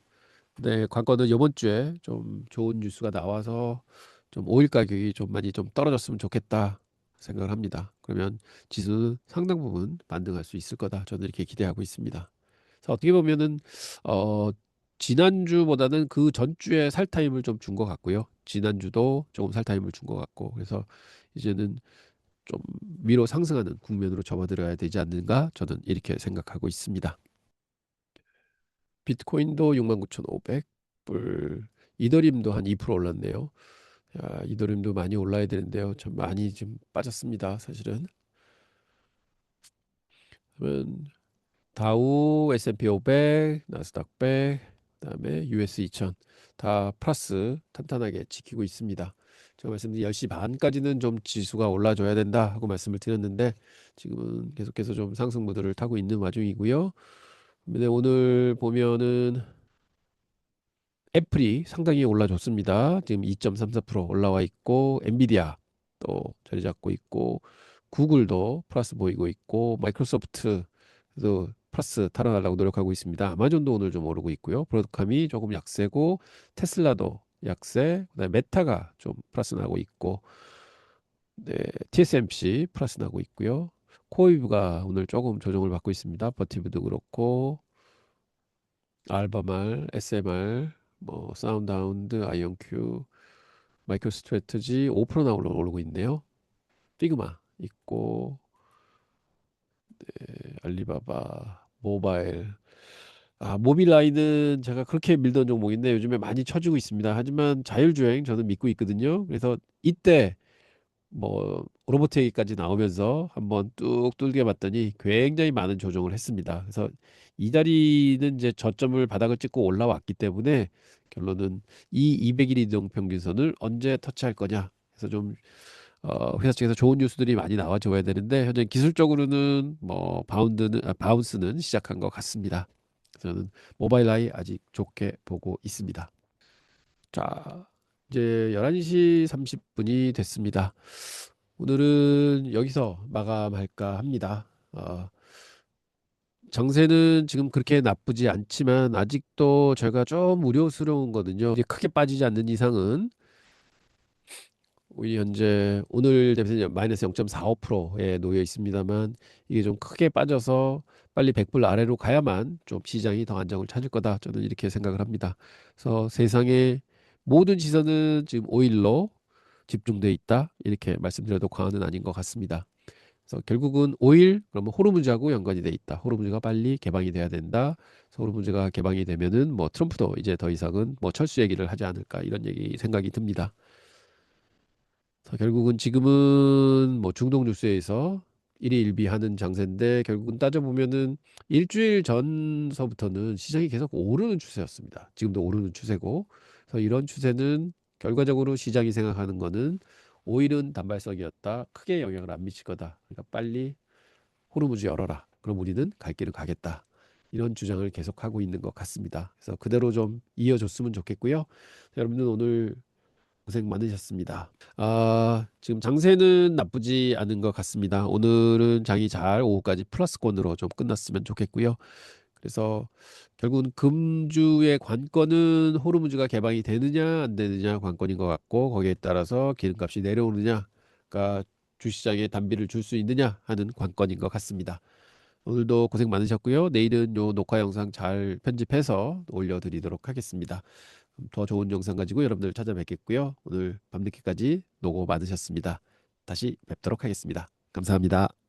S1: 네, 관건은 이번 주에 좀 좋은 뉴스가 나와서 좀 오일 가격이 좀 많이 좀 떨어졌으면 좋겠다 생각을 합니다. 그러면 지수는 상당 부분 반등할 수 있을 거다. 저는 이렇게 기대하고 있습니다. 그래서 어떻게 보면은 어 지난주보다는 그 전주에 살 타임을 좀 준 것 같고요. 지난주도 조금 살 타임을 준 것 같고 그래서 이제는 좀 위로 상승하는 국면으로 접어들어야 되지 않는가 저는 이렇게 생각하고 있습니다. 비트코인도 69,500불, 이더리움도 한 2% 올랐네요. 야, 이더리움도 많이 올라야 되는데요. 좀 많이 좀 빠졌습니다. 사실은. 그러면 다우, S&P 500, 나스닥 100, 그다음에 US 2000 다 플러스 탄탄하게 지키고 있습니다. 제가 말씀드린 10시 반까지는 좀 지수가 올라줘야 된다 하고 말씀을 드렸는데 지금은 계속해서 좀 상승 모드를 타고 있는 와중이고요. 근데 오늘 보면은 애플이 상당히 올라줬습니다. 지금 2.34% 올라와 있고 엔비디아 또 자리 잡고 있고 구글도 플러스 보이고 있고 마이크로소프트도 플러스 탈환하려고 노력하고 있습니다. 아마존도 오늘 좀 오르고 있고요. 브로드컴이 조금 약세고 테슬라도 약세, 그다음에 메타가 좀 플러스 나고 있고 네, TSMC 플러스 나고 있고요. 코이브가 오늘 조금 조정을 받고 있습니다. 버티브도 그렇고 알바말, SMR, 뭐 사운드하운드, 아이언큐, 마이크로 스트래티지 5%나 오르고 있네요. 피그마 있고 알리바바, 모바일. 모빌라이는 제가 그렇게 밀던 종목인데 요즘에 많이 처지고 있습니다. 하지만 자율주행 저는 믿고 있거든요. 그래서 이때 뭐 로보트기까지 나오면서 한번 뚝 뚫게 봤더니 굉장히 많은 조정을 했습니다. 그래서 이 자리는 이제 저점을 바닥을 찍고 올라왔기 때문에 결론은 이 200일 이동 평균선을 언제 터치할 거냐. 그래서 좀 회사 측에서 좋은 뉴스들이 많이 나와줘야 되는데 현재 기술적으로는 뭐 바운스는 시작한 것 같습니다. 저는 모바일 아이 아직 좋게 보고 있습니다. 자, 이제 11시 30분이 됐습니다. 오늘은 여기서 마감할까 합니다. 정세는 지금 그렇게 나쁘지 않지만 아직도 제가 좀 우려스러운 거는요. 이제 크게 빠지지 않는 이상은 우리 현재 오늘 대비해서 마이너스 0.45%에 놓여 있습니다만 이게 좀 크게 빠져서 빨리 100불 아래로 가야만 좀 시장이 더 안정을 찾을 거다. 저는 이렇게 생각을 합니다. 그래서 세상의 모든 시선은 지금 오일로 집중돼 있다. 이렇게 말씀드려도 과언은 아닌 것 같습니다. 그래서 결국은 오일 그러면 호르무즈하고 연관이 돼 있다. 호르무즈가 빨리 개방이 돼야 된다. 그래서 호르무즈가 개방이 되면은 뭐 트럼프도 이제 더 이상은 뭐 철수 얘기를 하지 않을까 이런 얘기 생각이 듭니다. 결국은 지금은 뭐 중동 뉴스에서 일희일비하는 장세인데 결국은 따져보면은 일주일 전서부터는 시장이 계속 오르는 추세였습니다. 지금도 오르는 추세고, 그래서 이런 추세는 결과적으로 시장이 생각하는 거는 오일은 단발성이었다. 크게 영향을 안 미칠 거다. 그러니까 빨리 호르무즈 열어라. 그럼 우리는 갈 길을 가겠다. 이런 주장을 계속하고 있는 것 같습니다. 그래서 그대로 좀 이어줬으면 좋겠고요. 여러분들 오늘 고생 많으셨습니다. 지금 장세는 나쁘지 않은 것 같습니다. 오늘은 장이 잘 오후까지 플러스권으로 좀 끝났으면 좋겠고요. 그래서 결국은 금주의 관건은 호르무즈가 개방이 되느냐 안 되느냐 관건인 것 같고 거기에 따라서 기름값이 내려오느냐가 주시장에 단비를 줄 수 있느냐 하는 관건인 것 같습니다. 오늘도 고생 많으셨고요. 내일은 요 녹화 영상 잘 편집해서 올려드리도록 하겠습니다. 더 좋은 영상 가지고 여러분들 찾아뵙겠고요. 오늘 밤늦게까지 노고 많으셨습니다. 다시 뵙도록 하겠습니다. 감사합니다.